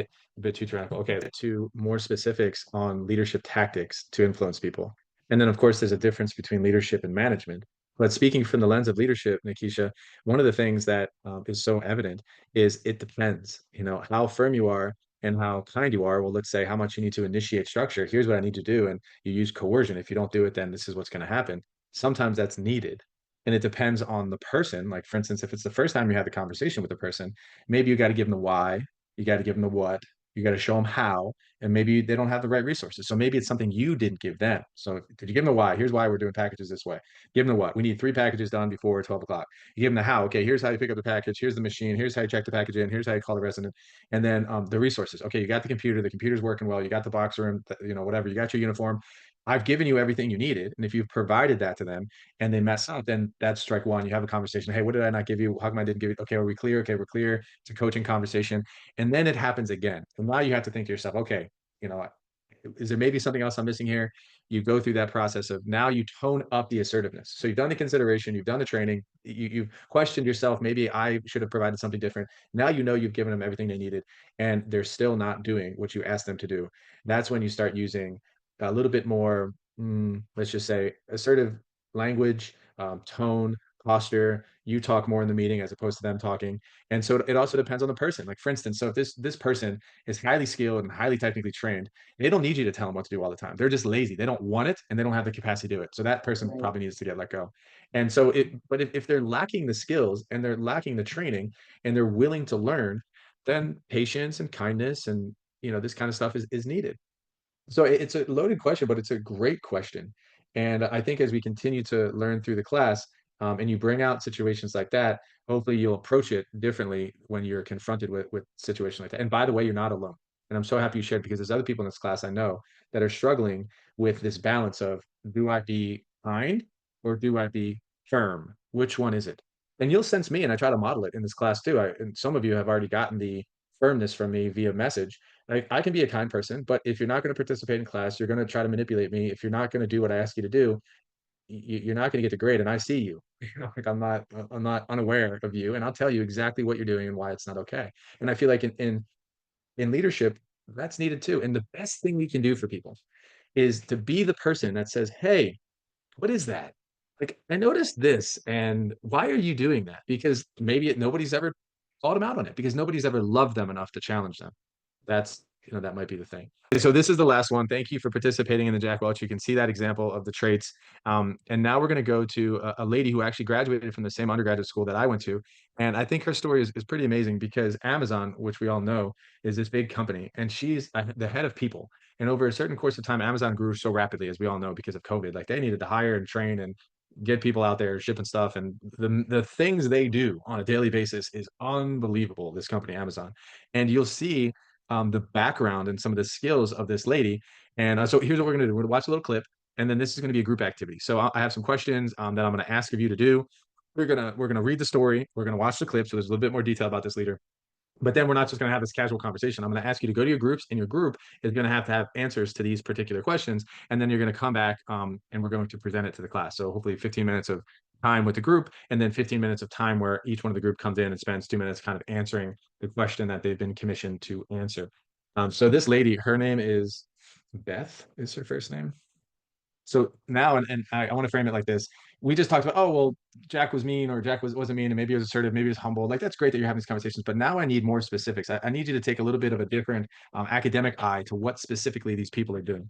bit too tyrannical. Okay, to more specifics on leadership tactics to influence people, and then of course there's a difference between leadership and management. But speaking from the lens of leadership, Nikisha, one of the things that is so evident is it depends. You know how firm you are and how kind you are. Well, let's say how much you need to initiate structure. Here's what I need to do. And you use coercion. If you don't do it, then this is what's going to happen. Sometimes that's needed. And it depends on the person. Like, for instance, if it's the first time you had the conversation with the person, maybe you got to give them the why, you got to give them the what, you got to show them how, and maybe they don't have the right resources. So maybe it's something you didn't give them. So did you give them the why? Here's why we're doing packages this way. Give them the what. We need 3 packages done before 12 o'clock. You give them the how. Okay, here's how you pick up the package. Here's the machine. Here's how you check the package in. Here's how you call the resident. And then the resources. Okay, you got the computer. The computer's working well. You got the box room. You know, whatever. You got your uniform. I've given you everything you needed. And if you've provided that to them and they mess up, then that's strike one. You have a conversation. Hey, what did I not give you? How come I didn't give it? Okay, are we clear? Okay, we're clear. It's a coaching conversation. And then it happens again. And now you have to think to yourself, okay, you know, is there maybe something else I'm missing here? You go through that process of now you tone up the assertiveness. So you've done the consideration, you've done the training, you've questioned yourself. Maybe I should have provided something different. Now you know you've given them everything they needed, and they're still not doing what you asked them to do. That's when you start using a little bit more, let's just say, assertive language, tone, posture. You talk more in the meeting as opposed to them talking. And so it also depends on the person. Like, for instance, so if this person is highly skilled and highly technically trained, they don't need you to tell them what to do all the time. They're just lazy. They don't want it and they don't have the capacity to do it. So that person probably needs to get let go. And so but if they're lacking the skills and they're lacking the training and they're willing to learn, then patience and kindness and, you know, this kind of stuff is needed. So it's a loaded question, but it's a great question. And I think as we continue to learn through the class, and you bring out situations like that, hopefully you'll approach it differently when you're confronted with situations like that. And by the way, you're not alone. And I'm so happy you shared, because there's other people in this class I know that are struggling with this balance of, do I be kind or do I be firm? Which one is it? And you'll sense me, and I try to model it in this class too. And some of you have already gotten the firmness from me via message. I can be a kind person, but if you're not going to participate in class, you're going to try to manipulate me. If you're not going to do what I ask you to do, you're not going to get the grade. And I see you. Like I'm not unaware of you, and I'll tell you exactly what you're doing and why it's not okay. And I feel like in leadership, that's needed too. And the best thing we can do for people is to be the person that says, "Hey, what is that? Like, I noticed this, and why are you doing that?" Because maybe nobody's ever called them out on it because nobody's ever loved them enough to challenge them. That's, that might be the thing. So this is the last one. Thank you for participating in the Jack Welch. You can see that example of the traits. And now we're going to go to a lady who actually graduated from the same undergraduate school that I went to. And I think her story is pretty amazing because Amazon, which we all know, is this big company, and she's the head of people. And over a certain course of time, Amazon grew so rapidly, as we all know, because of COVID. Like they needed to hire and train and get people out there shipping stuff. And the things they do on a daily basis is unbelievable, this company, Amazon. And you'll see the background and some of the skills of this lady. And so here's what we're going to do. We're going to watch a little clip, and then this is going to be a group activity. So I have some questions that I'm going to ask of you to do. We're gonna read the story. We're going to watch the clip. So there's a little bit more detail about this leader. But then we're not just going to have this casual conversation. I'm going to ask you to go to your groups, and your group is going to have answers to these particular questions. And then you're going to come back and we're going to present it to the class. So hopefully 15 minutes of time with the group, and then 15 minutes of time where each one of the group comes in and spends 2 minutes kind of answering the question that they've been commissioned to answer. So this lady, her name is Beth, is her first name. So now, and I want to frame it like this. We just talked about, oh, well, Jack was mean, or Jack wasn't mean, and maybe he was assertive, maybe he was humble. Like, that's great that you're having these conversations, but now I need more specifics. I need you to take a little bit of a different academic eye to what specifically these people are doing.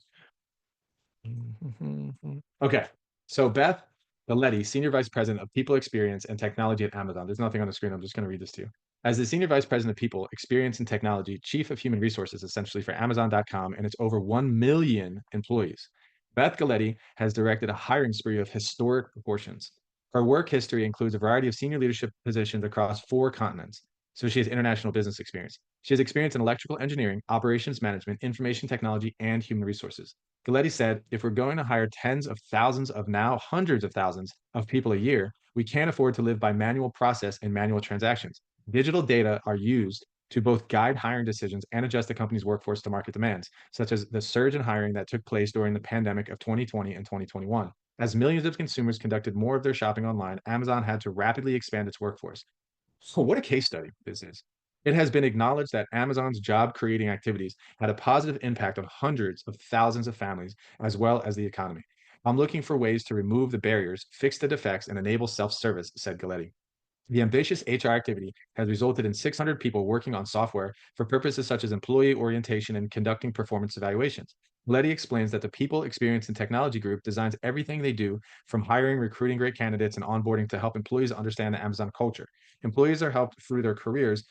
Okay, so Beth Galetti, Senior Vice President of People Experience and Technology at Amazon. There's nothing on the screen. I'm just going to read this to you. As the Senior Vice President of People Experience and Technology, Chief of Human Resources, essentially for Amazon.com, and its over 1 million employees, Beth Galetti has directed a hiring spree of historic proportions. Her work history includes a variety of senior leadership positions across 4 continents. So she has international business experience. She has experience in electrical engineering, operations management, information technology, and human resources. Galetti said, if we're going to hire tens of thousands of now hundreds of thousands of people a year, we can't afford to live by manual process and manual transactions. Digital data are used to both guide hiring decisions and adjust the company's workforce to market demands, such as the surge in hiring that took place during the pandemic of 2020 and 2021. As millions of consumers conducted more of their shopping online, Amazon had to rapidly expand its workforce. So what a case study this is. It has been acknowledged that Amazon's job creating activities had a positive impact on hundreds of thousands of families, as well as the economy. I'm looking for ways to remove the barriers, fix the defects, and enable self-service, said Galetti. The ambitious HR activity has resulted in 600 people working on software for purposes such as employee orientation and conducting performance evaluations. Letty explains that the People Experience and Technology Group designs everything they do, from hiring, recruiting great candidates, and onboarding, to help employees understand the Amazon culture. Employees are helped through their careers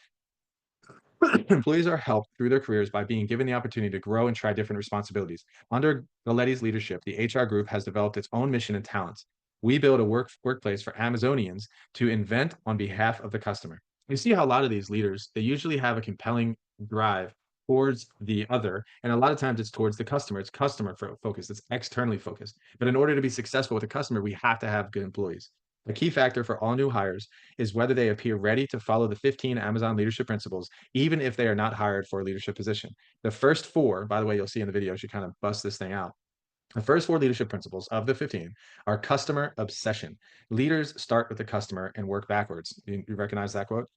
Employees are helped through their careers by being given the opportunity to grow and try different responsibilities. Under Galetti's leadership, the HR group has developed its own mission and talents. We build a workplace for Amazonians to invent on behalf of the customer. You see how a lot of these leaders, they usually have a compelling drive towards the other, and a lot of times it's towards the customer. It's customer focused, it's externally focused. But in order to be successful with the customer, we have to have good employees. A key factor for all new hires is whether they appear ready to follow the 15 Amazon leadership principles, even if they are not hired for a leadership position. The first 4, by the way, you'll see in the video, she kind of busts this thing out. The first 4 leadership principles of the 15 are customer obsession. Leaders start with the customer and work backwards. You recognize that quote?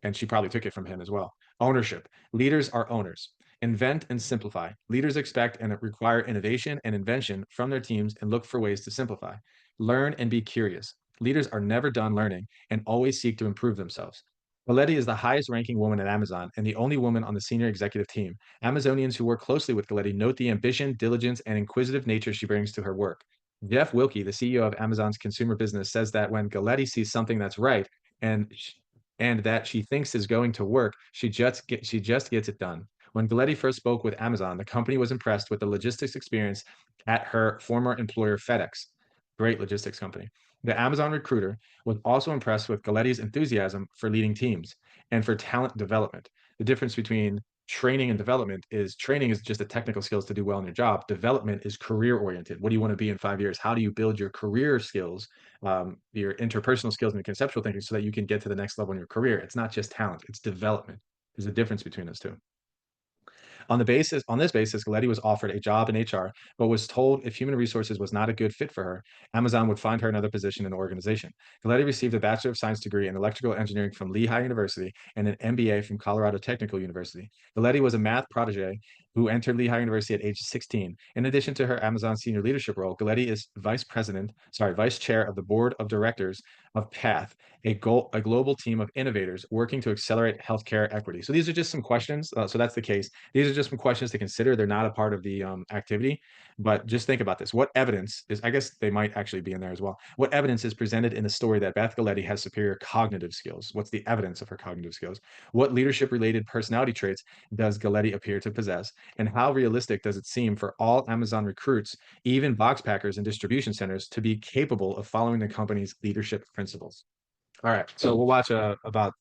And she probably took it from him as well. Ownership. Leaders are owners. Invent and simplify. Leaders expect and require innovation and invention from their teams and look for ways to simplify. Learn and be curious. Leaders are never done learning and always seek to improve themselves. Galetti is the highest ranking woman at Amazon and the only woman on the senior executive team. Amazonians who work closely with Galetti note the ambition, diligence, and inquisitive nature she brings to her work. Jeff Wilke, the CEO of Amazon's consumer business, says that when Galetti sees something that's right and that she thinks is going to work, she just gets it done. When Galetti first spoke with Amazon, the company was impressed with the logistics experience at her former employer, FedEx. Great logistics company. The Amazon recruiter was also impressed with Galetti's enthusiasm for leading teams and for talent development. The difference between training and development is training is just the technical skills to do well in your job. Development is career oriented. What do you want to be in 5 years? How do you build your career skills, your interpersonal skills and your conceptual thinking so that you can get to the next level in your career? It's not just talent, it's development. There's a difference between those two. On this basis, Galetti was offered a job in HR, but was told if human resources was not a good fit for her, Amazon would find her another position in the organization. Galetti received a Bachelor of Science degree in electrical engineering from Lehigh University and an MBA from Colorado Technical University. Galetti was a math protege who entered Lehigh University at age 16. In addition to her Amazon senior leadership role, Galetti is vice chair of the board of directors of PATH, a global team of innovators working to accelerate healthcare equity. So these are just some questions. So that's the case. These are just some questions to consider. They're not a part of the activity, but just think about this. What evidence is, I guess they might actually be in there as well. What evidence is presented in the story that Beth Galetti has superior cognitive skills? What's the evidence of her cognitive skills? What leadership related personality traits does Galetti appear to possess? And how realistic does it seem for all Amazon recruits, even box packers and distribution centers, to be capable of following the company's leadership principles? All right, so we'll watch a about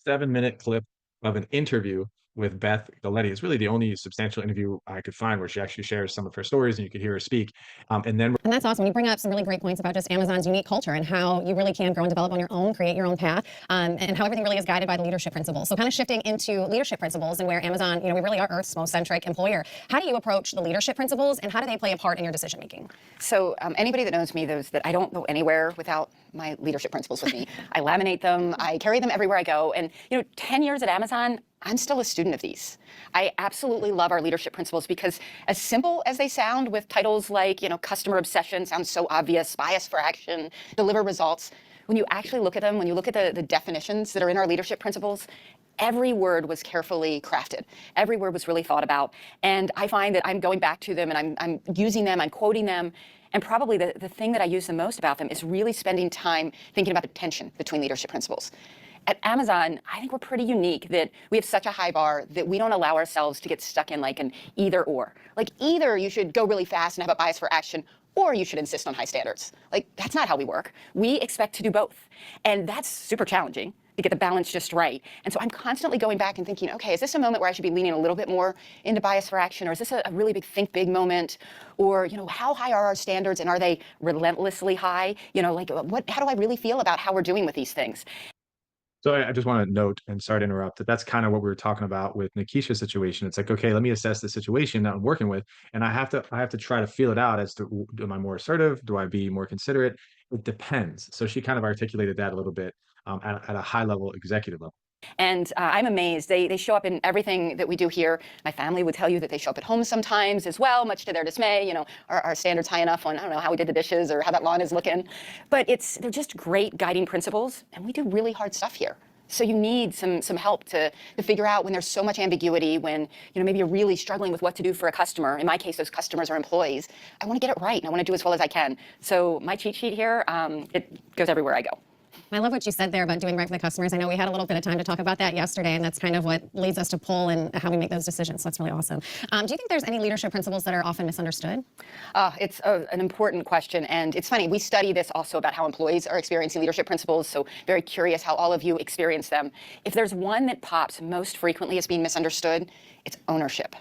7-minute clip of an interview with Beth Galetti. It's really the only substantial interview I could find where she actually shares some of her stories and you could hear her speak. And that's awesome. You bring up some really great points about just Amazon's unique culture and how you really can grow and develop on your own, create your own path, and how everything really is guided by the leadership principles. So kind of shifting into leadership principles and where Amazon, we really are Earth's most centric employer. How do you approach the leadership principles and how do they play a part in your decision making? So anybody that knows me knows that I don't go anywhere without my leadership principles with me. I laminate them, I carry them everywhere I go. And 10 years at Amazon, I'm still a student of these. I absolutely love our leadership principles because as simple as they sound with titles like, customer obsession, sounds so obvious, bias for action, deliver results, when you actually look at them, when you look at the definitions that are in our leadership principles, every word was carefully crafted. Every word was really thought about. And I find that I'm going back to them and I'm using them, I'm quoting them. And probably the thing that I use the most about them is really spending time thinking about the tension between leadership principles. At Amazon, I think we're pretty unique that we have such a high bar that we don't allow ourselves to get stuck in like an either or. Like either you should go really fast and have a bias for action, or you should insist on high standards. Like that's not how we work. We expect to do both. And that's super challenging to get the balance just right. And so I'm constantly going back and thinking, okay, is this a moment where I should be leaning a little bit more into bias for action? Or is this a really big think big moment? Or, how high are our standards and are they relentlessly high? How do I really feel about how we're doing with these things? So I just want to note, and sorry to interrupt, that's kind of what we were talking about with Nikisha's situation. It's like, okay, let me assess the situation that I'm working with, and I have to try to feel it out as to, am I more assertive? Do I be more considerate? It depends. So she kind of articulated that a little bit at a high level, executive level. And I'm amazed. They show up in everything that we do here. My family would tell you that they show up at home sometimes as well, much to their dismay. Our standards high enough on, I don't know, how we did the dishes or how that lawn is looking. But they're just great guiding principles, and we do really hard stuff here. So you need some help to figure out when there's so much ambiguity, when maybe you're really struggling with what to do for a customer. In my case, those customers are employees. I want to get it right, and I want to do as well as I can. So my cheat sheet here, it goes everywhere I go. I love what you said there about doing right for the customers. I know we had a little bit of time to talk about that yesterday, and that's kind of what leads us to pull and how we make those decisions. So that's really awesome. Do you think there's any leadership principles that are often misunderstood? It's an important question, and it's funny. We study this also about how employees are experiencing leadership principles, so very curious how all of you experience them. If there's one that pops most frequently as being misunderstood, it's ownership.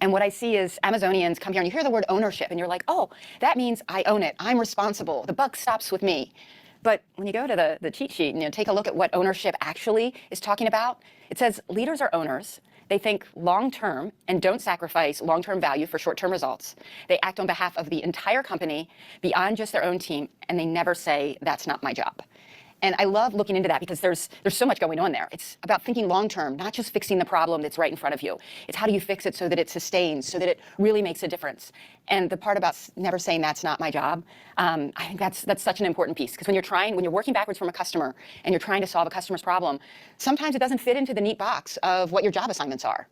And what I see is Amazonians come here and you hear the word ownership, and you're like, oh, that means I own it. I'm responsible. The buck stops with me. But when you go to the cheat sheet and take a look at what ownership actually is talking about, it says leaders are owners. They think long-term and don't sacrifice long-term value for short-term results. They act on behalf of the entire company beyond just their own team, and they never say, that's not my job. And I love looking into that because there's so much going on there. It's about thinking long-term, not just fixing the problem that's right in front of you. It's how do you fix it so that it sustains, so that it really makes a difference. And the part about never saying that's not my job, I think that's such an important piece. Because when you're working backwards from a customer and you're trying to solve a customer's problem, sometimes it doesn't fit into the neat box of what your job assignments are.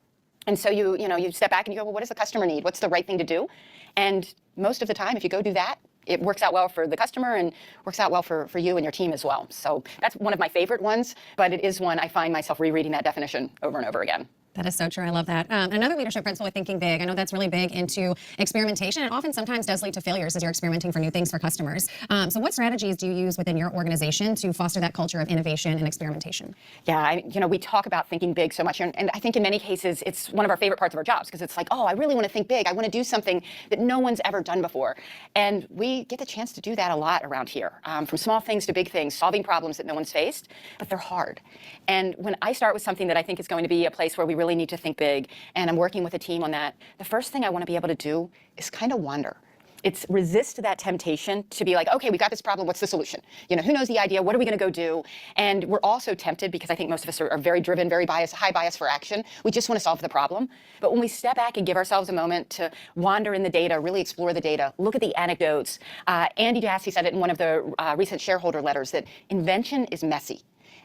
And so you step back and you go, well, what does the customer need? What's the right thing to do? And most of the time, if you go do that, it works out well for the customer and works out well for you and your team as well. So that's one of my favorite ones, but it is one I find myself rereading that definition over and over again. That is so true. I love that. Another leadership principle with thinking big, I know that's really big into experimentation. It often sometimes does lead to failures as you're experimenting for new things for customers. So what strategies do you use within your organization to foster that culture of innovation and experimentation? Yeah, we talk about thinking big so much, and I think in many cases it's one of our favorite parts of our jobs because it's like, oh, I really want to think big. I want to do something that no one's ever done before. And we get the chance to do that a lot around here, from small things to big things, solving problems that no one's faced, but they're hard. And when I start with something that I think is going to be a place where we really need to think big, and I'm working with a team on that, the first thing I want to be able to do is kind of wander. It's resist that temptation to be like, okay, we got this problem, what's the solution? Who knows the idea, what are we going to go do? And we're also tempted, because I think most of us are very driven, very biased, high bias for action. We just want to solve the problem. But when we step back and give ourselves a moment to wander in the data, really explore the data, look at the anecdotes. Andy Jassy said it in one of the recent shareholder letters that invention is messy.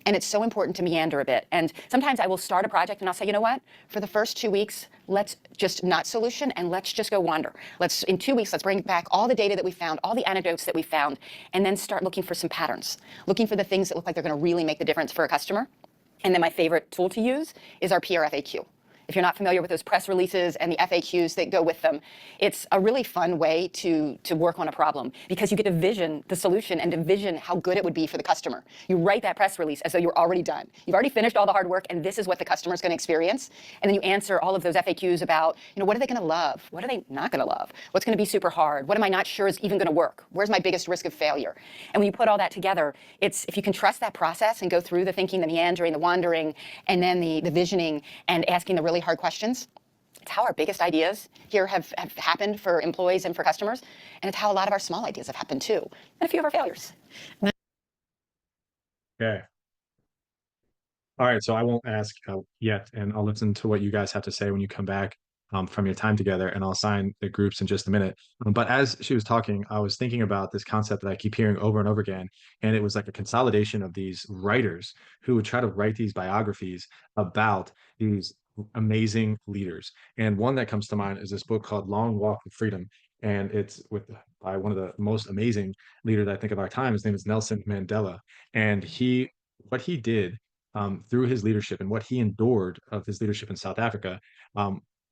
And it's so important to meander a bit. And sometimes I will start a project and I'll say, you know what? For the first 2 weeks, let's just not solution and let's just go wander. In 2 weeks, let's bring back all the data that we found, all the anecdotes that we found, and then start looking for some patterns, looking for the things that look like they're going to really make the difference for a customer. And then my favorite tool to use is our PR FAQ. If you're not familiar with those press releases and the FAQs that go with them, it's a really fun way to work on a problem because you get to vision the solution and to vision how good it would be for the customer. You write that press release as though you're already done. You've already finished all the hard work and this is what the customer is going to experience. And then you answer all of those FAQs about, what are they going to love? What are they not going to love? What's going to be super hard? What am I not sure is even going to work? Where's my biggest risk of failure? And when you put all that together, if you can trust that process and go through the thinking, the meandering, the wandering, and then the visioning and asking the really hard questions, it's how our biggest ideas here have happened for employees and for customers, and it's how a lot of our small ideas have happened too, and a few of our failures. Okay. All right, so I won't ask yet, and I'll listen to what you guys have to say when you come back from your time together, and I'll assign the groups in just a minute. But as she was talking, I was thinking about this concept that I keep hearing over and over again, and it was like a consolidation of these writers who would try to write these biographies about these amazing leaders. And one that comes to mind is this book called Long Walk to Freedom, and it's by one of the most amazing leaders I think of our time. His name is Nelson Mandela, and what he did through his leadership and what he endured of his leadership in South Africa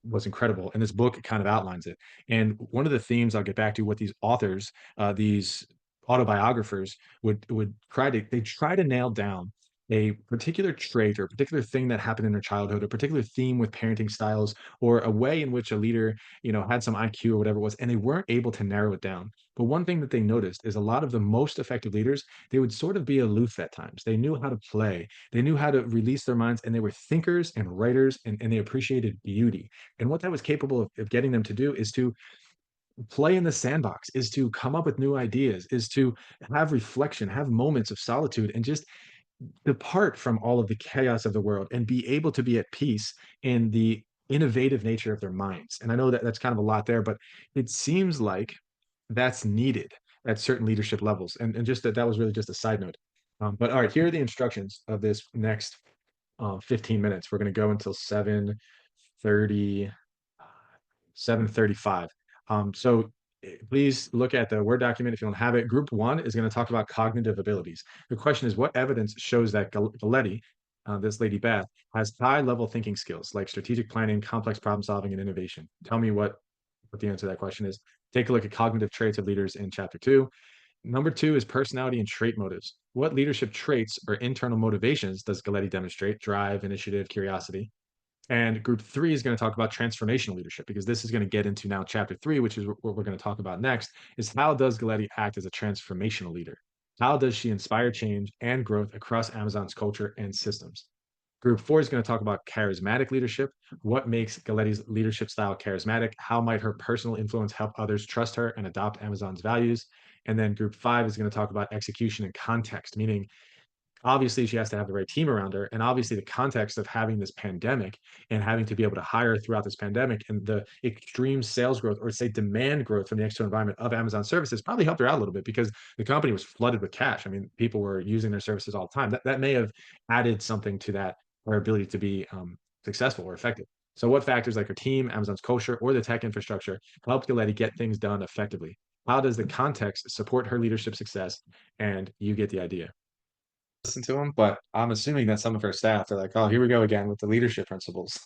was incredible. And this book kind of outlines it. And one of the themes I'll get back to, what these authors, these autobiographers would try to nail down a particular trait or a particular thing that happened in their childhood, a particular theme with parenting styles, or a way in which a leader, had some IQ or whatever it was, and they weren't able to narrow it down. But one thing that they noticed is a lot of the most effective leaders, they would sort of be aloof at times. They knew how to play, they knew how to release their minds, and they were thinkers and writers, and they appreciated beauty. And what that was capable of getting them to do is to play in the sandbox, is to come up with new ideas, is to have reflection, have moments of solitude, and just depart from all of the chaos of the world and be able to be at peace in the innovative nature of their minds. And I know that that's kind of a lot there, but it seems like that's needed at certain leadership levels. And just that was really just a side note. But all right, here are the instructions of this next 15 minutes. We're going to go until 7:30, 7:35. So please look at the Word document if you don't have it. Group 1 is going to talk about cognitive abilities. The question is, what evidence shows that Galetti, this lady Beth, has high-level thinking skills like strategic planning, complex problem solving, and innovation? Tell me what the answer to that question is. Take a look at cognitive traits of leaders in Chapter 2. Number 2 is personality and trait motives. What leadership traits or internal motivations does Galetti demonstrate? Drive, initiative, curiosity. And group 3 is going to talk about transformational leadership, because this is going to get into now Chapter 3, which is what we're going to talk about next, is how does Galetti act as a transformational leader? How does she inspire change and growth across Amazon's culture and systems? Group 4 is going to talk about charismatic leadership. What makes Galetti's leadership style charismatic? How might her personal influence help others trust her and adopt Amazon's values? And then group 5 is going to talk about execution and context, meaning obviously she has to have the right team around her, and obviously the context of having this pandemic and having to be able to hire throughout this pandemic and the extreme sales growth, or say demand growth from the external environment of Amazon services, probably helped her out a little bit because the company was flooded with cash. I mean, people were using their services all the time. That may have added something to that, her ability to be successful or effective. So what factors like her team, Amazon's culture, or the tech infrastructure helped Galetti get things done effectively? How does the context support her leadership success? And you get the idea. listen to them, but I'm assuming that some of her staff are like, oh, here we go again with the leadership principles.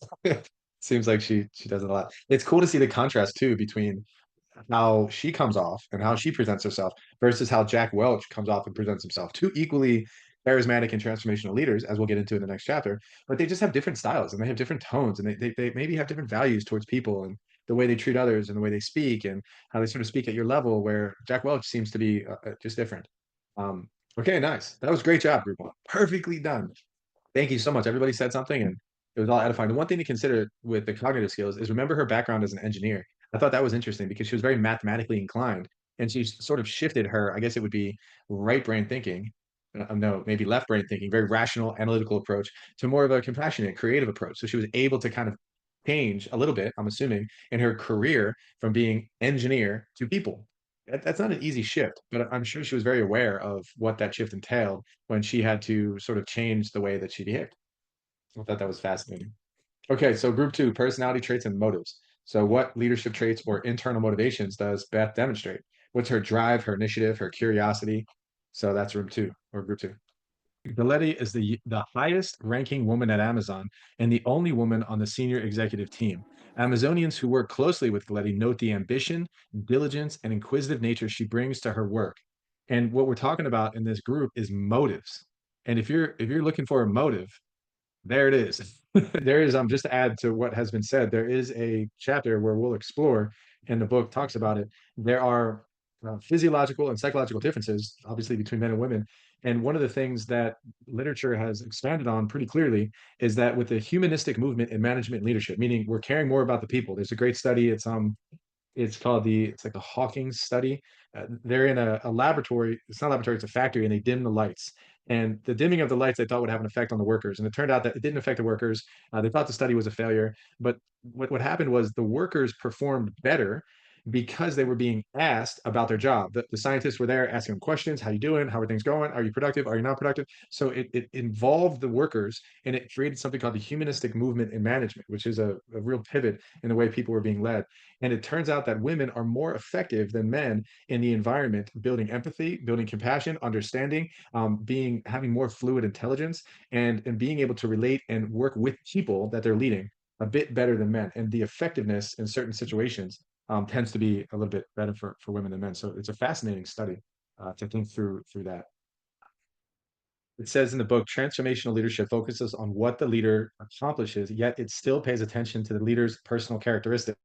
Seems like she does it a lot. It's cool to see the contrast too between how she comes off and how she presents herself versus how Jack Welch comes off and presents himself. Two equally charismatic and transformational leaders, as we'll get into in the next chapter, but they just have different styles and they have different tones and they maybe have different values towards people and the way they treat others and the way they speak and how they sort of speak at your level, where Jack Welch seems to be just different. Um, okay, nice. That was a great job, group one. Perfectly done. Thank you so much. Everybody said something and it was all edifying. The one thing to consider with the cognitive skills is remember her background as an engineer. I thought that was interesting because she was very mathematically inclined and she sort of shifted her, I guess it would be right brain thinking, no, maybe left brain thinking, very rational, analytical approach to more of a compassionate, creative approach. So she was able to kind of change a little bit, I'm assuming, in her career from being engineer to people. That's not an easy shift, but I'm sure she was very aware of what that shift entailed when she had to sort of change the way that she behaved. I thought that was fascinating. Okay, so group two, personality traits and motives. So what leadership traits or internal motivations does Beth demonstrate? What's her drive, her initiative, her curiosity? So that's room two or group two. Galetti is the highest ranking woman at Amazon and the only woman on the senior executive team. Amazonians who work closely with Galetti note the ambition, diligence, and inquisitive nature she brings to her work. And what we're talking about in this group is motives. And if you're looking for a motive, there it is. There is, just to add to what has been said, there is a chapter where we'll explore, and the book talks about it. There are physiological and psychological differences, obviously, between men and women. And one of the things that literature has expanded on pretty clearly is that with the humanistic movement in management and leadership, meaning we're caring more about the people. There's a great study. It's called it's like a Hawking's study. They're in a laboratory. It's not a laboratory, it's a factory, and they dim the lights. And the dimming of the lights they thought would have an effect on the workers. And it turned out that it didn't affect the workers. They thought the study was a failure. But what happened was the workers performed better because they were being asked about their job. The scientists were there asking them questions. How you doing? How are things going? Are you productive? Are you not productive? So it involved the workers and it created something called the humanistic movement in management, which is a real pivot in the way people were being led. And it turns out that women are more effective than men in the environment, building empathy, building compassion, understanding, having more fluid intelligence, and being able to relate and work with people that they're leading a bit better than men. And the effectiveness in certain situations tends to be a little bit better for women than men. So it's a fascinating study to think through that. It says in the book, transformational leadership focuses on what the leader accomplishes, yet it still pays attention to the leader's personal characteristics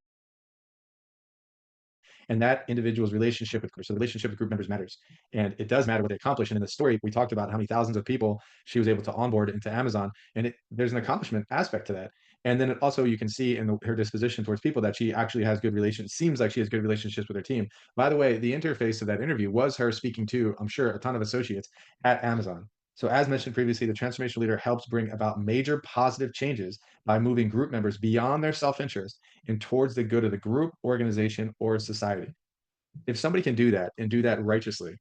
and that individual's relationship with group. So the relationship with group members matters. And it does matter what they accomplish. And in the story, we talked about how many thousands of people she was able to onboard into Amazon. And there's an accomplishment aspect to that. And then also you can see in her disposition towards people that she actually has good relations, seems like she has good relationships with her team. By the way, the interface of that interview was her speaking to, I'm sure, a ton of associates at Amazon. So as mentioned previously, the transformational leader helps bring about major positive changes by moving group members beyond their self-interest and towards the good of the group, organization, or society. If somebody can do that and do that righteously,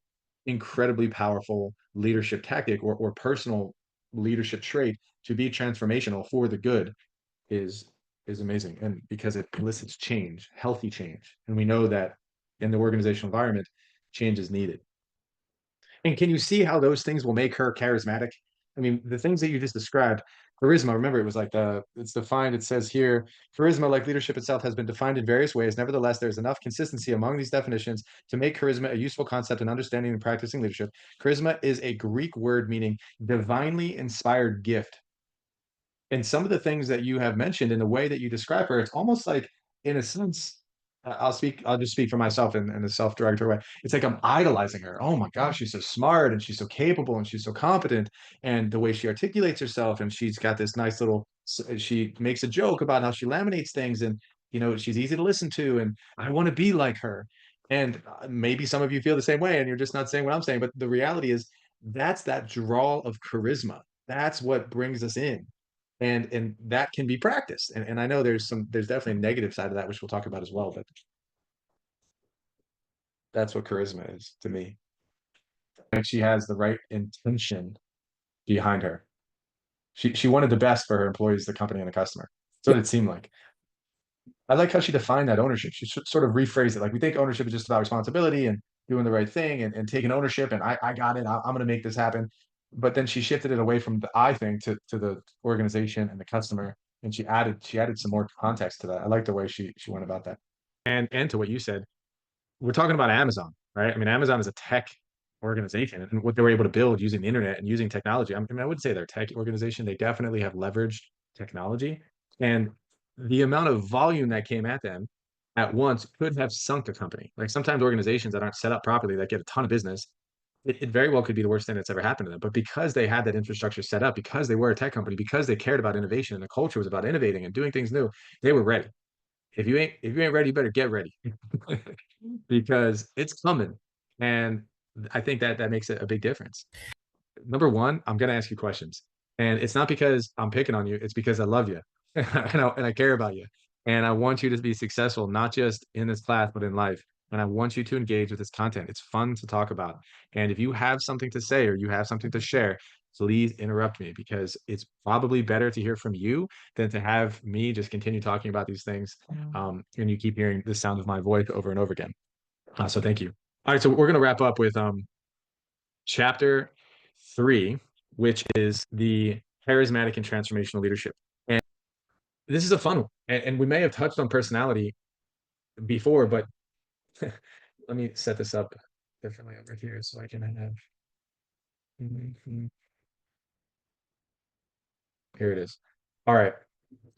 incredibly powerful leadership tactic or personal leadership trait to be transformational for the good is amazing. And because it elicits change, healthy change. And we know that in the organizational environment, change is needed. And can you see how those things will make her charismatic? I mean, the things that you just described, charisma, remember, it was like it's defined, it says here, charisma, like leadership itself, has been defined in various ways. Nevertheless, there's enough consistency among these definitions to make charisma a useful concept in understanding and practicing leadership. Charisma is a Greek word meaning divinely inspired gift. And some of the things that you have mentioned in the way that you describe her, it's almost like, in a sense, I'll just speak for myself in a self-derogatory way. It's like I'm idolizing her. Oh my gosh, she's so smart and she's so capable and she's so competent. And the way she articulates herself, and she's got this nice little, she makes a joke about how she laminates things, and she's easy to listen to, and I want to be like her. And maybe some of you feel the same way, and you're just not saying what I'm saying. But the reality is that's that draw of charisma. That's what brings us in. And that can be practiced. And I know there's definitely a negative side of that, which we'll talk about as well, but that's what charisma is to me. Like she has the right intention behind her. She wanted the best for her employees, the company, and the customer. So it seemed like. I like how she defined that ownership. She sort of rephrased it. Like, we think ownership is just about responsibility and doing the right thing and taking ownership, and I got it. I'm going to make this happen. but then she shifted it away from the I thing to the organization and the customer, and she added some more context to that. I like the way she went about that. And to what you said, we're talking about Amazon, right? I mean, Amazon is a tech organization, and what they were able to build using the internet and using technology. I mean, I wouldn't say they're a tech organization. They definitely have leveraged technology, and the amount of volume that came at them at once could have sunk the company. Like sometimes organizations that aren't set up properly that get a ton of business, it very well could be the worst thing that's ever happened to them. But because they had that infrastructure set up, because they were a tech company, because they cared about innovation and the culture was about innovating and doing things new, they were ready. If you ain't ready, you better get ready because it's coming. And I think that that makes it a big difference. Number one, I'm gonna ask you questions. And it's not because I'm picking on you, it's because I love you and I care about you. And I want you to be successful, not just in this class, but in life. And I want you to engage with this content. It's fun to talk about. And if you have something to say or you have something to share, please interrupt me because it's probably better to hear from you than to have me just continue talking about these things. And you keep hearing the sound of my voice over and over again. So thank you. All right, so we're going to wrap up with chapter 3, which is the charismatic and transformational leadership. And this is a fun one. And we may have touched on personality before, but let me set this up differently over here so I can have. Here it is. All right.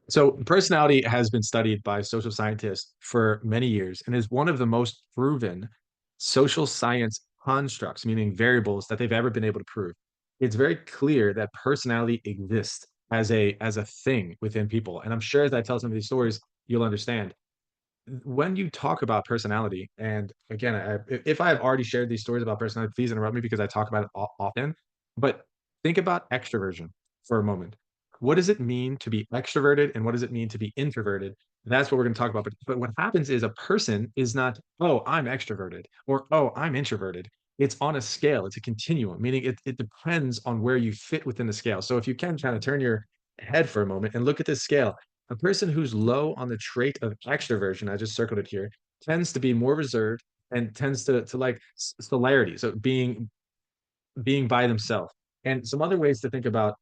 So personality has been studied by social scientists for many years and is one of the most proven social science constructs, meaning variables that they've ever been able to prove. It's very clear that personality exists as a thing within people. And I'm sure as I tell some of these stories, you'll understand. When you talk about personality, and again, if I have already shared these stories about personality, please interrupt me because I talk about it often. But think about extroversion for a moment. What does it mean to be extroverted, and what does it mean to be introverted? That's what we're going to talk about. But what happens is a person is not, oh, I'm extroverted or oh, I'm introverted. It's on a scale. It's a continuum, meaning it depends on where you fit within the scale. So if you can kind of turn your head for a moment and look at this scale, a person who's low on the trait of extroversion, I just circled it here, tends to be more reserved and tends to like celerity, so being by themselves. And some other ways to think about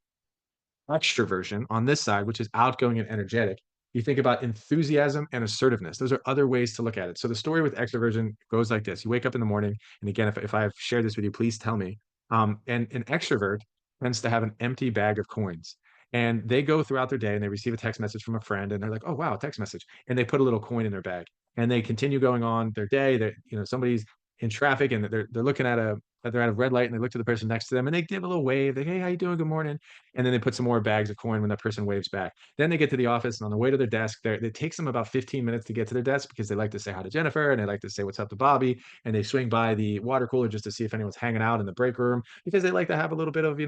extroversion on this side, which is outgoing and energetic, you think about enthusiasm and assertiveness. Those are other ways to look at it. So the story with extroversion goes like this. You wake up in the morning, and again, if I've shared this with you, please tell me. And an extrovert tends to have an empty bag of coins. And they go throughout their day and they receive a text message from a friend and they're like, oh, wow, a text message. And they put a little coin in their bag and they continue going on their day. That somebody's in traffic and they're looking at they're at a red light and they look to the person next to them and they give a little wave. They, hey, how you doing? Good morning. And then they put some more bags of coin when that person waves back. Then they get to the office and on the way to their desk, it takes them about 15 minutes to get to their desk because they like to say hi to Jennifer and they like to say what's up to Bobby. And they swing by the water cooler just to see if anyone's hanging out in the break room because they like to have a little bit of,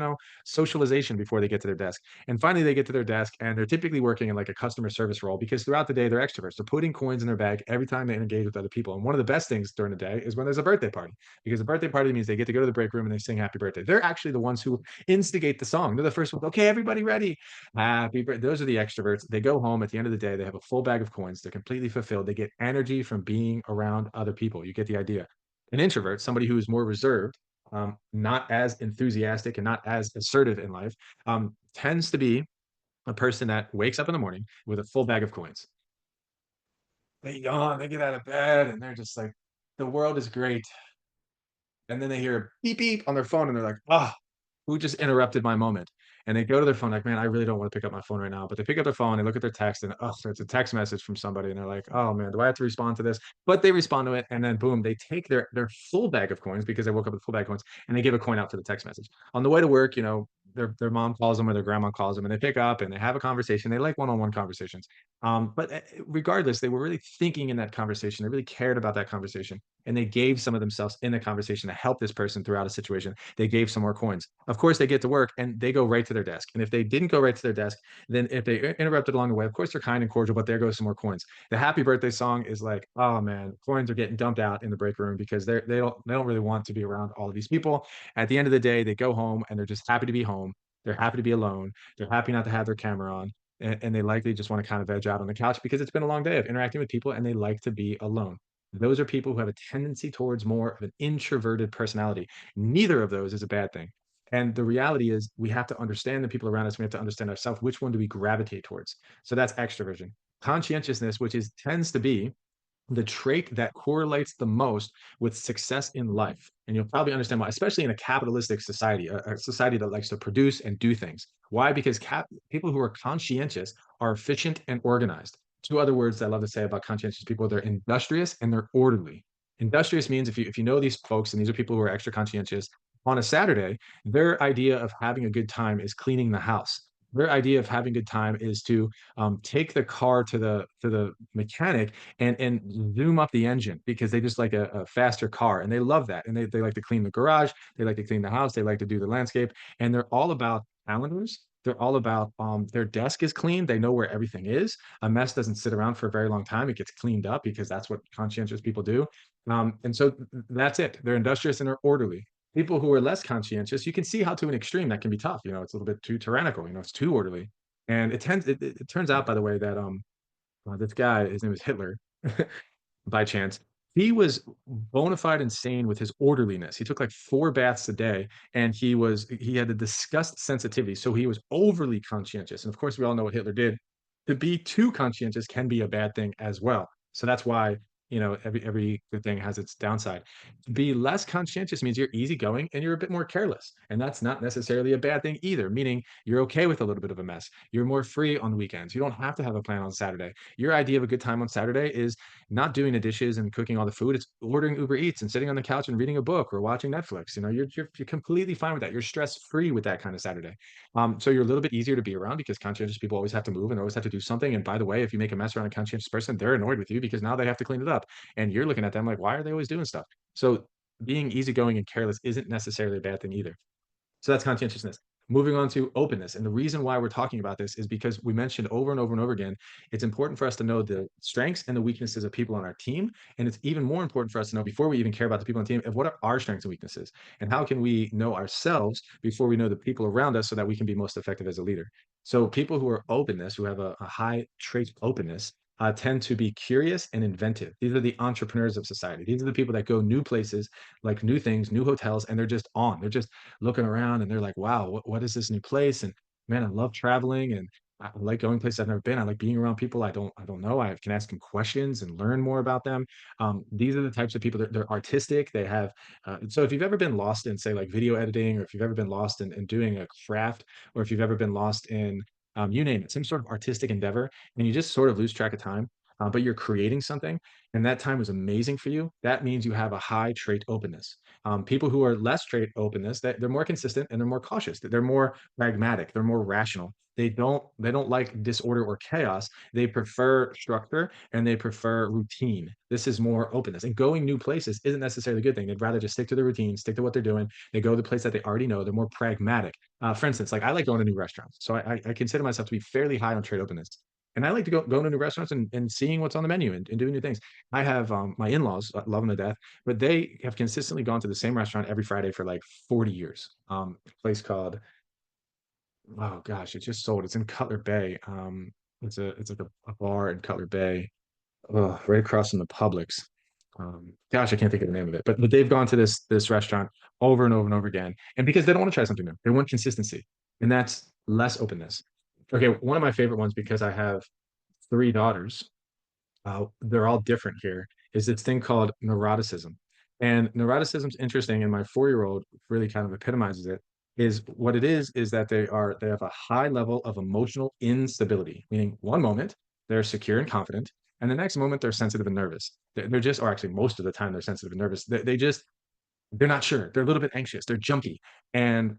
socialization before they get to their desk. And finally, they get to their desk and they're typically working in like a customer service role because throughout the day, they're extroverts. They're putting coins in their bag every time they engage with other people. And one of the best things during the day is when there's a birthday party because the birthday party means they get to go to the break room and they sing happy birthday. They're actually the ones who instigate the song. They're the first ones. Okay, everybody ready? Happy birthday. Those are the extroverts. They go home at the end of the day. They have a full bag of coins. They're completely fulfilled. They get energy from being around other people. You get the idea. An introvert, somebody who is more reserved, not as enthusiastic and not as assertive in life, tends to be a person that wakes up in the morning with a full bag of coins. They yawn, they get out of bed, and they're just like, the world is great. And then they hear a beep beep on their phone and they're like, ah, who just interrupted my moment? And they go to their phone like, man, I really don't want to pick up my phone right now. But they pick up their phone, they look at their text, and oh, it's a text message from somebody, and they're like, oh man, do I have to respond to this? But they respond to it, and then boom, they take their full bag of coins because they woke up with a full bag of coins, and they give a coin out for the text message. On the way to work, their mom calls them or their grandma calls them, and they pick up and they have a conversation. They like one-on-one conversations. But regardless, they were really thinking in that conversation. They really cared about that conversation, and they gave some of themselves in the conversation to help this person throughout a situation. They gave some more coins. Of course, they get to work and they go right to their desk. And if they didn't go right to their desk, then if they interrupted along the way, of course, they're kind and cordial, but there goes some more coins. The happy birthday song is like, oh man, coins are getting dumped out in the break room because they don't really want to be around all of these people. At the end of the day, they go home and they're just happy to be home. They're happy to be alone. They're happy not to have their camera on. And they likely just want to kind of veg out on the couch because it's been a long day of interacting with people and they like to be alone. Those are people who have a tendency towards more of an introverted personality. Neither of those is a bad thing. And the reality is we have to understand the people around us. We have to understand ourselves. Which one do we gravitate towards? So that's extroversion. Conscientiousness, which tends to be the trait that correlates the most with success in life. And you'll probably understand why, especially in a capitalistic society, a society that likes to produce and do things. Why? Because people who are conscientious are efficient and organized. Two other words I love to say about conscientious people: they're industrious and they're orderly. Industrious means if you know these folks, and these are people who are extra conscientious, on a Saturday, their idea of having a good time is cleaning the house. Their idea of having a good time is to take the car to the mechanic and zoom up the engine because they just like a faster car, and they love that. And they like to clean the garage, they like to clean the house, they like to do the landscape, and they're all about calendars. They're all about their desk is clean. They know where everything is. A mess doesn't sit around for a very long time. It gets cleaned up because that's what conscientious people do. And so that's it. They're industrious and they're orderly. People who are less conscientious, you can see how to an extreme that can be tough. It's a little bit too tyrannical. It's too orderly. And it turns out, by the way, that this guy, his name is Hitler, by chance, he was bona fide insane with his orderliness. He took like 4 baths a day, and he had a disgust sensitivity, so he was overly conscientious. And of course, we all know what Hitler did. To be too conscientious can be a bad thing as well. So that's why every good thing has its downside. To be less conscientious means you're easygoing and you're a bit more careless, and that's not necessarily a bad thing either. Meaning you're okay with a little bit of a mess. You're more free on the weekends. You don't have to have a plan on Saturday. Your idea of a good time on Saturday is not doing the dishes and cooking all the food. It's ordering Uber Eats and sitting on the couch and reading a book or watching Netflix. You're completely fine with that. You're stress free with that kind of Saturday. So you're a little bit easier to be around because conscientious people always have to move and always have to do something. And by the way, if you make a mess around a conscientious person, they're annoyed with you because now they have to clean it up. And you're looking at them like, why are they always doing stuff? So being easygoing and careless isn't necessarily a bad thing either. So that's conscientiousness. Moving on to openness. And the reason why we're talking about this is because we mentioned over and over and over again, it's important for us to know the strengths and the weaknesses of people on our team. And it's even more important for us to know, before we even care about the people on the team, of what are our strengths and weaknesses, and how can we know ourselves before we know the people around us so that we can be most effective as a leader. So people who are openness, who have a high trait of openness, tend to be curious and inventive. These are the entrepreneurs of society. These are the people that go new places, like new things, new hotels, and they're just on. They're just looking around and they're like, wow, what is this new place? And man, I love traveling and I like going places I've never been. I like being around people I don't know. I can ask them questions and learn more about them. These are the types of people that they're artistic. They have so if you've ever been lost in, say, like video editing, or if you've ever been lost in doing a craft, or if you've ever been lost in you name it, some sort of artistic endeavor, and you just sort of lose track of time, but you're creating something, and that time was amazing for you, that means you have a high trait openness. People who are less trait openness, they're more consistent and they're more cautious. They're more pragmatic. They're more rational. They don't like disorder or chaos. They prefer structure and they prefer routine. This is more openness. And going new places isn't necessarily a good thing. They'd rather just stick to their routine, stick to what they're doing. They go to the place that they already know. They're more pragmatic. For instance, like I like going to new restaurants. So I consider myself to be fairly high on trait openness. And I like to go to new restaurants and seeing what's on the menu and doing new things. I have my in-laws, I love them to death, but they have consistently gone to the same restaurant every Friday for like 40 years. A place called, oh gosh, it just sold. It's in Cutler Bay. It's like a bar in Cutler Bay, right across from the Publix. Gosh, I can't think of the name of it, but they've gone to this restaurant over and over and over again, and because they don't want to try something new, they want consistency, and that's less openness. Okay, one of my favorite ones, because I have 3 daughters, they're all different here, is this thing called neuroticism. And neuroticism's interesting, and my 4-year-old really kind of epitomizes it. Is what it is that they have a high level of emotional instability, meaning one moment they're secure and confident, and the next moment they're sensitive and nervous. They're just, or actually most of the time they're sensitive and nervous. They're not sure. They're a little bit anxious. They're jumpy. And,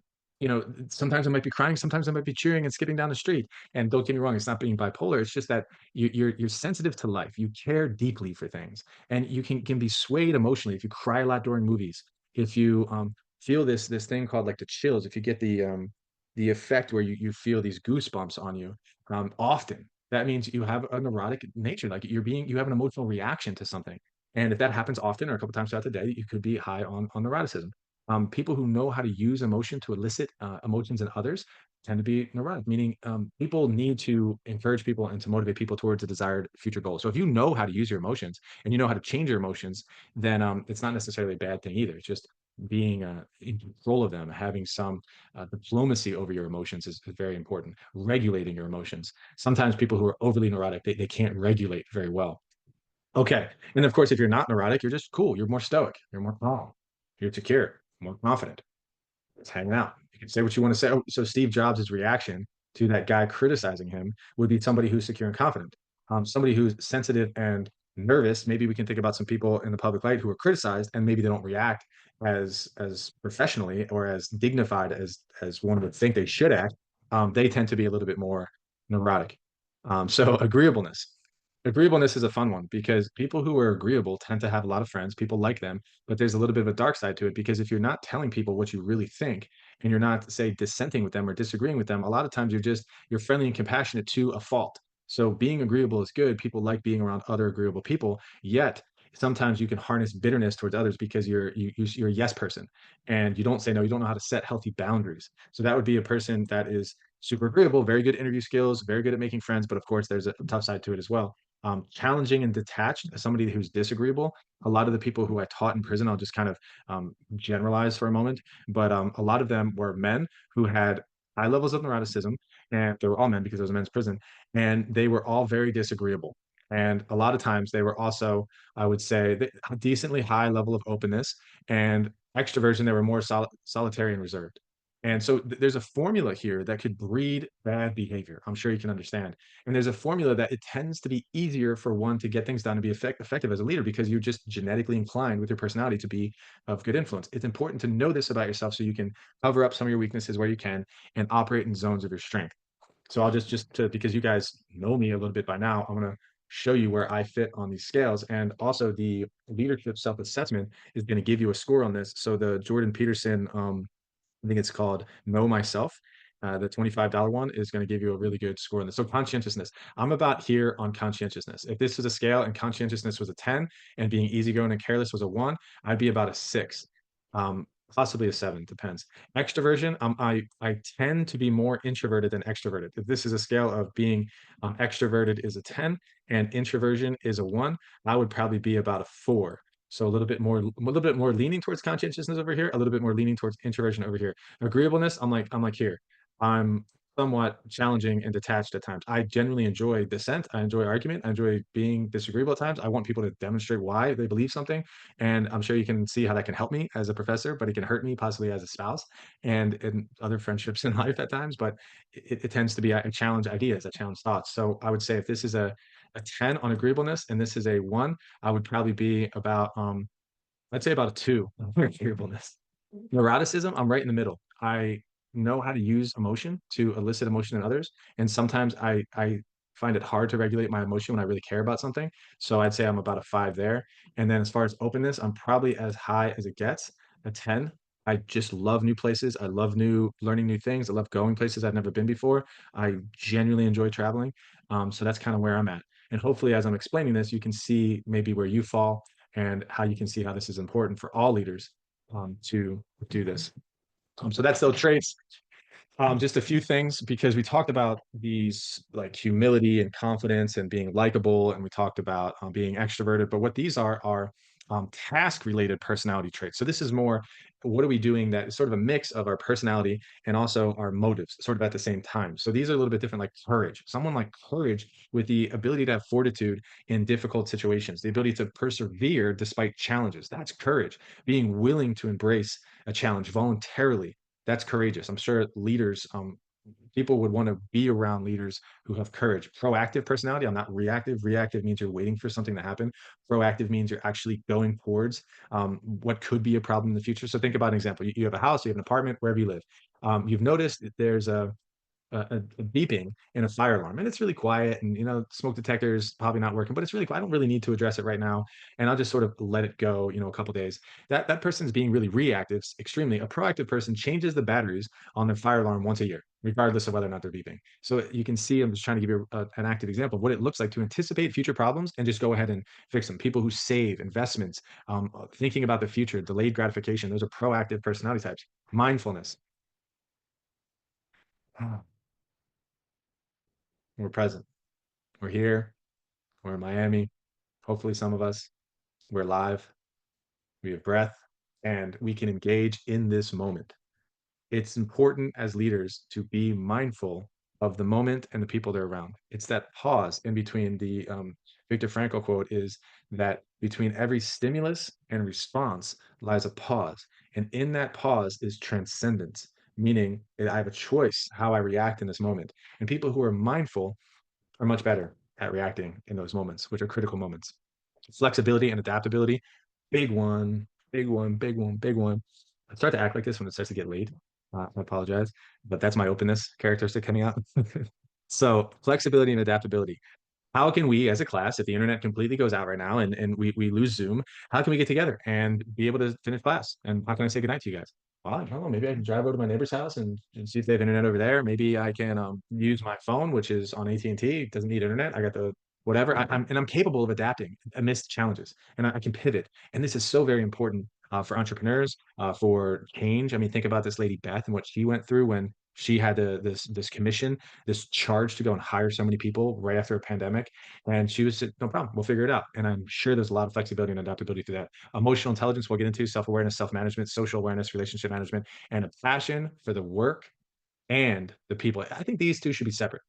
sometimes I might be crying. Sometimes I might be cheering and skipping down the street. And don't get me wrong, it's not being bipolar. It's just that you're sensitive to life. You care deeply for things, and you can be swayed emotionally if you cry a lot during movies. If you feel this thing called like the chills. If you get the effect where you feel these goosebumps on you often, that means you have a neurotic nature. Like you have an emotional reaction to something. And if that happens often or a couple times throughout the day, you could be high on neuroticism. People who know how to use emotion to elicit emotions in others tend to be neurotic, meaning people need to encourage people and to motivate people towards a desired future goal. So if you know how to use your emotions and you know how to change your emotions, then it's not necessarily a bad thing either. It's just being in control of them, having some diplomacy over your emotions is very important. Regulating your emotions. Sometimes people who are overly neurotic, they can't regulate very well. Okay. And of course, if you're not neurotic, you're just cool. You're more stoic. You're more calm. You're secure, more confident. It's hanging out. You can say what you want to say. Oh, so Steve Jobs' reaction to that guy criticizing him would be somebody who's secure and confident. Somebody who's sensitive and nervous. Maybe we can think about some people in the public light who are criticized, and maybe they don't react as professionally or as dignified as one would think they should act. They tend to be a little bit more neurotic. So agreeableness. Agreeableness is a fun one because people who are agreeable tend to have a lot of friends. People like them, but there's a little bit of a dark side to it because if you're not telling people what you really think and you're not, say, dissenting with them or disagreeing with them, a lot of times you're friendly and compassionate to a fault. So being agreeable is good. People like being around other agreeable people. Yet sometimes you can harness bitterness towards others because you're a yes person and you don't say no. You don't know how to set healthy boundaries. So that would be a person that is super agreeable, very good interview skills, very good at making friends. But of course, there's a tough side to it as well. Challenging and detached, somebody who's disagreeable. A lot of the people who I taught in prison, I'll just kind of generalize for a moment, but a lot of them were men who had high levels of neuroticism, and they were all men because it was a men's prison, and they were all very disagreeable. And a lot of times they were also, I would say, a decently high level of openness and extroversion. They were more solitary and reserved. And so there's a formula here that could breed bad behavior. I'm sure you can understand. And there's a formula that it tends to be easier for one to get things done and be effective as a leader because you're just genetically inclined with your personality to be of good influence. It's important to know this about yourself so you can cover up some of your weaknesses where you can and operate in zones of your strength. So I'll because you guys know me a little bit by now, I'm going to show you where I fit on these scales. And also the leadership self-assessment is going to give you a score on this. So the Jordan Peterson I think it's called Know Myself. The $25 one is going to give you a really good score on this. So conscientiousness. I'm about here on conscientiousness. If this was a scale and conscientiousness was a 10 and being easygoing and careless was a 1, I'd be about a 6. Possibly a 7, depends. Extroversion, I tend to be more introverted than extroverted. If this is a scale of being extroverted is a 10 and introversion is a 1, I would probably be about a 4. So a little bit more leaning towards conscientiousness over here, a little bit more leaning towards introversion over here. Agreeableness, I'm like here. I'm somewhat challenging and detached at times. I genuinely enjoy dissent. I enjoy argument. I enjoy being disagreeable at times. I want people to demonstrate why they believe something. And I'm sure you can see how that can help me as a professor, but it can hurt me possibly as a spouse and in other friendships in life at times. But it tends to be I challenge ideas, I challenge thoughts. So I would say if this is a 10 on agreeableness and this is a 1, I would probably be about I'd say about a 2 on agreeableness. Neuroticism, I'm right in the middle. I know how to use emotion to elicit emotion in others, and sometimes I find it hard to regulate my emotion when I really care about something. So I'd say I'm about a 5 there. And then as far as openness, I'm probably as high as it gets, a 10. I just love new places. I love learning new things. I love going places I've never been before. I genuinely enjoy traveling. So that's kind of where I'm at. And hopefully, as I'm explaining this, you can see maybe where you fall and how you can see how this is important for all leaders to do this. So that's those traits. Just a few things because we talked about these like humility and confidence and being likable, and we talked about being extroverted. But what these are task-related personality traits. So this is more what are we doing that is sort of a mix of our personality and also our motives, sort of at the same time. So these are a little bit different, like courage. Someone like courage with the ability to have fortitude in difficult situations, the ability to persevere despite challenges. That's courage. Being willing to embrace a challenge voluntarily, that's courageous. I'm sure leaders, people would want to be around leaders who have courage. Proactive personality. I'm not reactive. Reactive means you're waiting for something to happen. Proactive means you're actually going towards what could be a problem in the future. So think about an example. You have a house, you have an apartment, wherever you live. You've noticed that there's a beeping in a fire alarm and it's really quiet and smoke detectors probably not working, but it's really quiet. I don't really need to address it right now, and I'll just sort of let it go a couple days. That person's being really reactive. Extremely. A proactive person changes the batteries on their fire alarm once a year regardless of whether or not they're beeping. So you can see, I'm just trying to give you an active example of what it looks like to anticipate future problems and just go ahead and fix them. People who save, investments, thinking about the future, delayed gratification, those are proactive personality types. Mindfulness. We're present. We're here. We're in Miami. Hopefully, some of us, we're live. We have breath. and we can engage in this moment. It's important as leaders to be mindful of the moment and the people they're around. It's that pause in between. The Viktor Frankl quote is that between every stimulus and response lies a pause. And in that pause is transcendence, meaning that I have a choice how I react in this moment. And people who are mindful are much better at reacting in those moments, which are critical moments. Flexibility and adaptability, big one, big one, big one, big one. I start to act like this when it starts to get late. I apologize, but that's my openness characteristic coming out. So flexibility and adaptability. How can we as a class, if the internet completely goes out right now and we lose Zoom, how can we get together and be able to finish class? And how can I say goodnight to you guys? Well, I don't know. Maybe I can drive over to my neighbor's house and see if they have internet over there. Maybe I can use my phone, which is on AT&T. It doesn't need internet. I got the whatever. I'm capable of adapting amidst challenges, and I can pivot. And this is so very important for entrepreneurs, for change. I mean, think about this lady Beth and what she went through when she had this commission, this charge to go and hire so many people right after a pandemic. And she was no problem, we'll figure it out. And I'm sure there's a lot of flexibility and adaptability to that. Emotional intelligence, we'll get into self-awareness, self-management, social awareness, relationship management, and a passion for the work and the people. I think these two should be separate.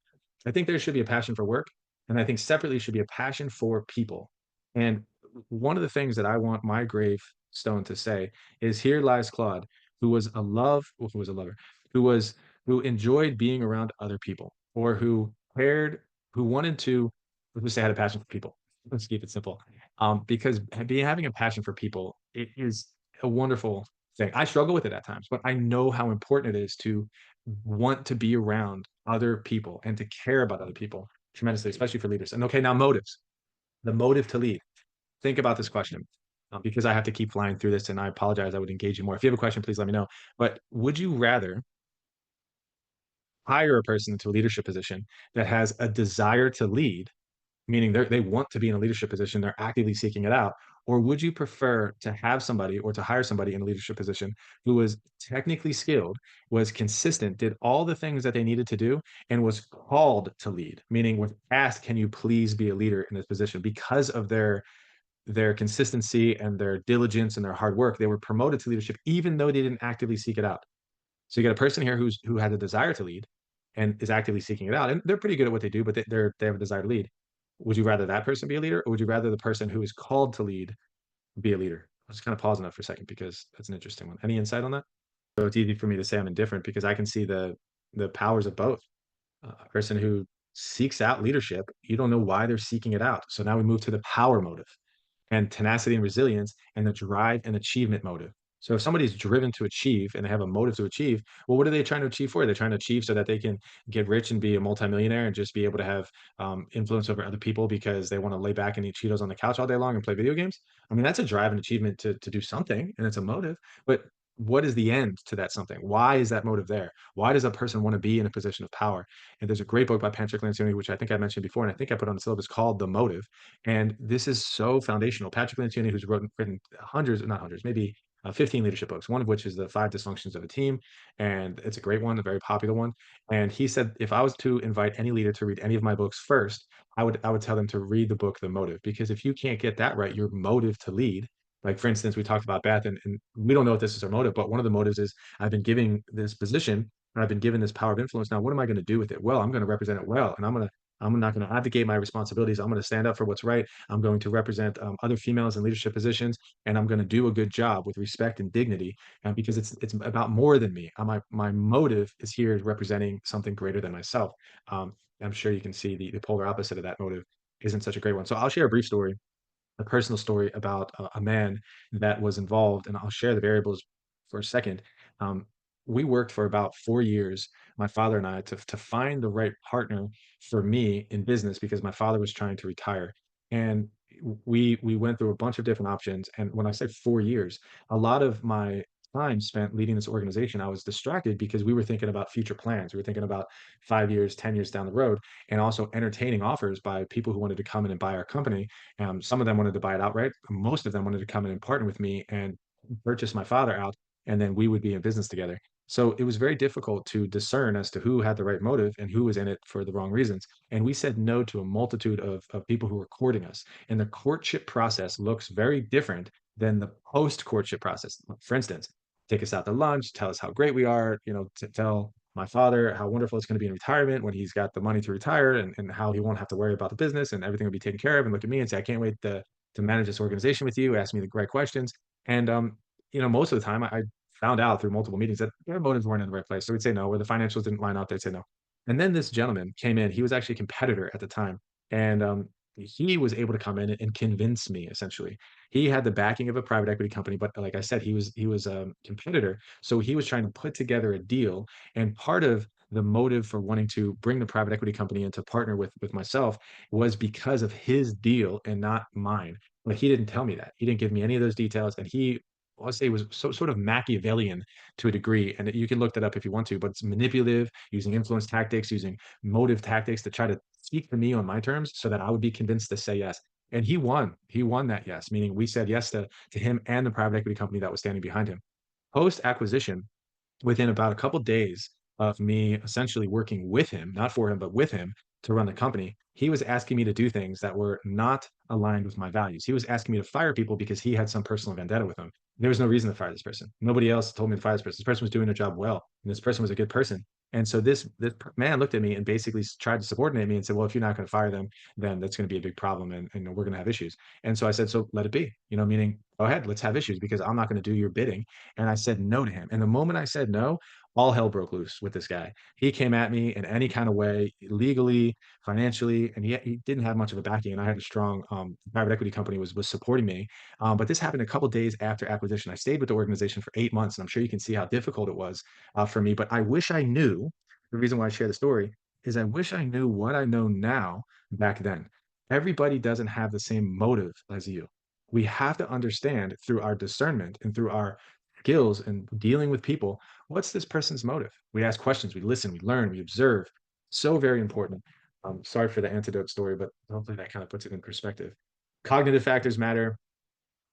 I think there should be a passion for work, and I think separately should be a passion for people. And one of the things that I want my gravestone to say is, "Here lies Claude, who was a love, who was a lover, who was who enjoyed being around other people, or who cared, who wanted to, let's just say, had a passion for people." Let's keep it simple, because having a passion for people, it is a wonderful thing. I struggle with it at times, but I know how important it is to want to be around other people and to care about other people tremendously, especially for leaders. And okay, now motives, the motive to lead. Think about this question, because I have to keep flying through this, and I apologize. I would engage you more. If you have a question, please let me know. But would you rather hire a person into a leadership position that has a desire to lead, meaning they want to be in a leadership position, they're actively seeking it out? Or would you prefer to have somebody or to hire somebody in a leadership position who was technically skilled, was consistent, did all the things that they needed to do, and was called to lead, meaning was asked, can you please be a leader in this position? Because of their consistency and their diligence and their hard work, they were promoted to leadership even though they didn't actively seek it out. So you got a person here who had a desire to lead and is actively seeking it out, and they're pretty good at what they do, but they have a desire to lead. Would you rather that person be a leader, or would you rather the person who is called to lead be a leader? I'll just kind of pause on that for a second because that's an interesting one. Any insight on that? So it's easy for me to say I'm indifferent because I can see the powers of both. A person who seeks out leadership, you don't know why they're seeking it out. So now we move to the power motive and tenacity and resilience and the drive and achievement motive. So if somebody's driven to achieve and they have a motive to achieve, well, what are they trying to achieve for? They're trying to achieve so that they can get rich and be a multimillionaire and just be able to have influence over other people because they want to lay back and eat Cheetos on the couch all day long and play video games. I mean, that's a drive and achievement to do something, and it's a motive. But what is the end to that something? Why is that motive there? Why does a person want to be in a position of power? And there's a great book by Patrick Lencioni, which I think I mentioned before, and I think I put on the syllabus, called The Motive. And this is so foundational. Patrick Lencioni, who's written hundreds, not hundreds, maybe 15 leadership books, one of which is The Five Dysfunctions of a Team. And it's a great one, a very popular one. And he said, if I was to invite any leader to read any of my books first, I would tell them to read the book, The Motive, because if you can't get that right, your motive to lead, like, for instance, we talked about Beth, and we don't know if this is her motive, but one of the motives is, I've been giving this position, and I've been given this power of influence. Now, what am I going to do with it? Well, I'm going to represent it well, and I'm not going to abdicate my responsibilities. I'm going to stand up for what's right. I'm going to represent other females in leadership positions, and I'm going to do a good job with respect and dignity, because it's about more than me. My motive is here representing something greater than myself. I'm sure you can see the polar opposite of that motive isn't such a great one. So I'll share a brief story, a personal story about a man that was involved, and I'll share the variables for a second. Um, we worked for about 4 years, my father and I, to find the right partner for me in business because my father was trying to retire. And we went through a bunch of different options. And when I say 4 years, a lot of my time spent leading this organization, I was distracted because we were thinking about future plans. We were thinking about 5 years, 10 years down the road, and also entertaining offers by people who wanted to come in and buy our company. Some of them wanted to buy it outright. Most of them wanted to come in and partner with me and purchase my father out, and then we would be in business together. So it was very difficult to discern as to who had the right motive and who was in it for the wrong reasons. And we said no to a multitude of people who were courting us. And the courtship process looks very different than the post-courtship process. For instance, take us out to lunch, tell us how great we are, to tell my father how wonderful it's going to be in retirement when he's got the money to retire, and how he won't have to worry about the business and everything will be taken care of, and look at me and say, I can't wait to manage this organization with you, ask me the right questions. And most of the time I found out through multiple meetings that their motives weren't in the right place. So we'd say no, where the financials didn't line up, they'd say no. And then this gentleman came in, he was actually a competitor at the time. And he was able to come in and convince me, essentially. He had the backing of a private equity company, but like I said, he was a competitor. So he was trying to put together a deal. And part of the motive for wanting to bring the private equity company in to partner with myself was because of his deal and not mine. But he didn't tell me that. He didn't give me any of those details. And I'll say, was sort of Machiavellian to a degree. And you can look that up if you want to, but it's manipulative, using influence tactics, using motive tactics to try to speak to me on my terms so that I would be convinced to say yes. And he won. He won that yes, meaning we said yes to him and the private equity company that was standing behind him. Post acquisition, within about a couple days of me essentially working with him, not for him, but with him to run the company, he was asking me to do things that were not aligned with my values. He was asking me to fire people because he had some personal vendetta with them. There was no reason to fire this person. Nobody else told me to fire this person. This person was doing their job well, and this person was a good person. And so this man looked at me and basically tried to subordinate me and said, "Well, if you're not going to fire them, then that's going to be a big problem, and we're going to have issues." And so I said, "So let it be." Meaning, go ahead, let's have issues because I'm not going to do your bidding. And I said no to him. And the moment I said no, all hell broke loose with this guy. He came at me in any kind of way, legally, financially, and he didn't have much of a backing. And I had a strong private equity company was supporting me. But this happened a couple days after acquisition. I stayed with the organization for 8 months, and I'm sure you can see how difficult it was for me. But I wish I knew. The reason why I share the story is I wish I knew what I know now back then. Everybody doesn't have the same motive as you. We have to understand through our discernment and through our skills and dealing with people, what's this person's motive? We ask questions, we listen, we learn, we observe. So very important. Sorry for the antidote story, but hopefully that kind of puts it in perspective. Cognitive factors matter.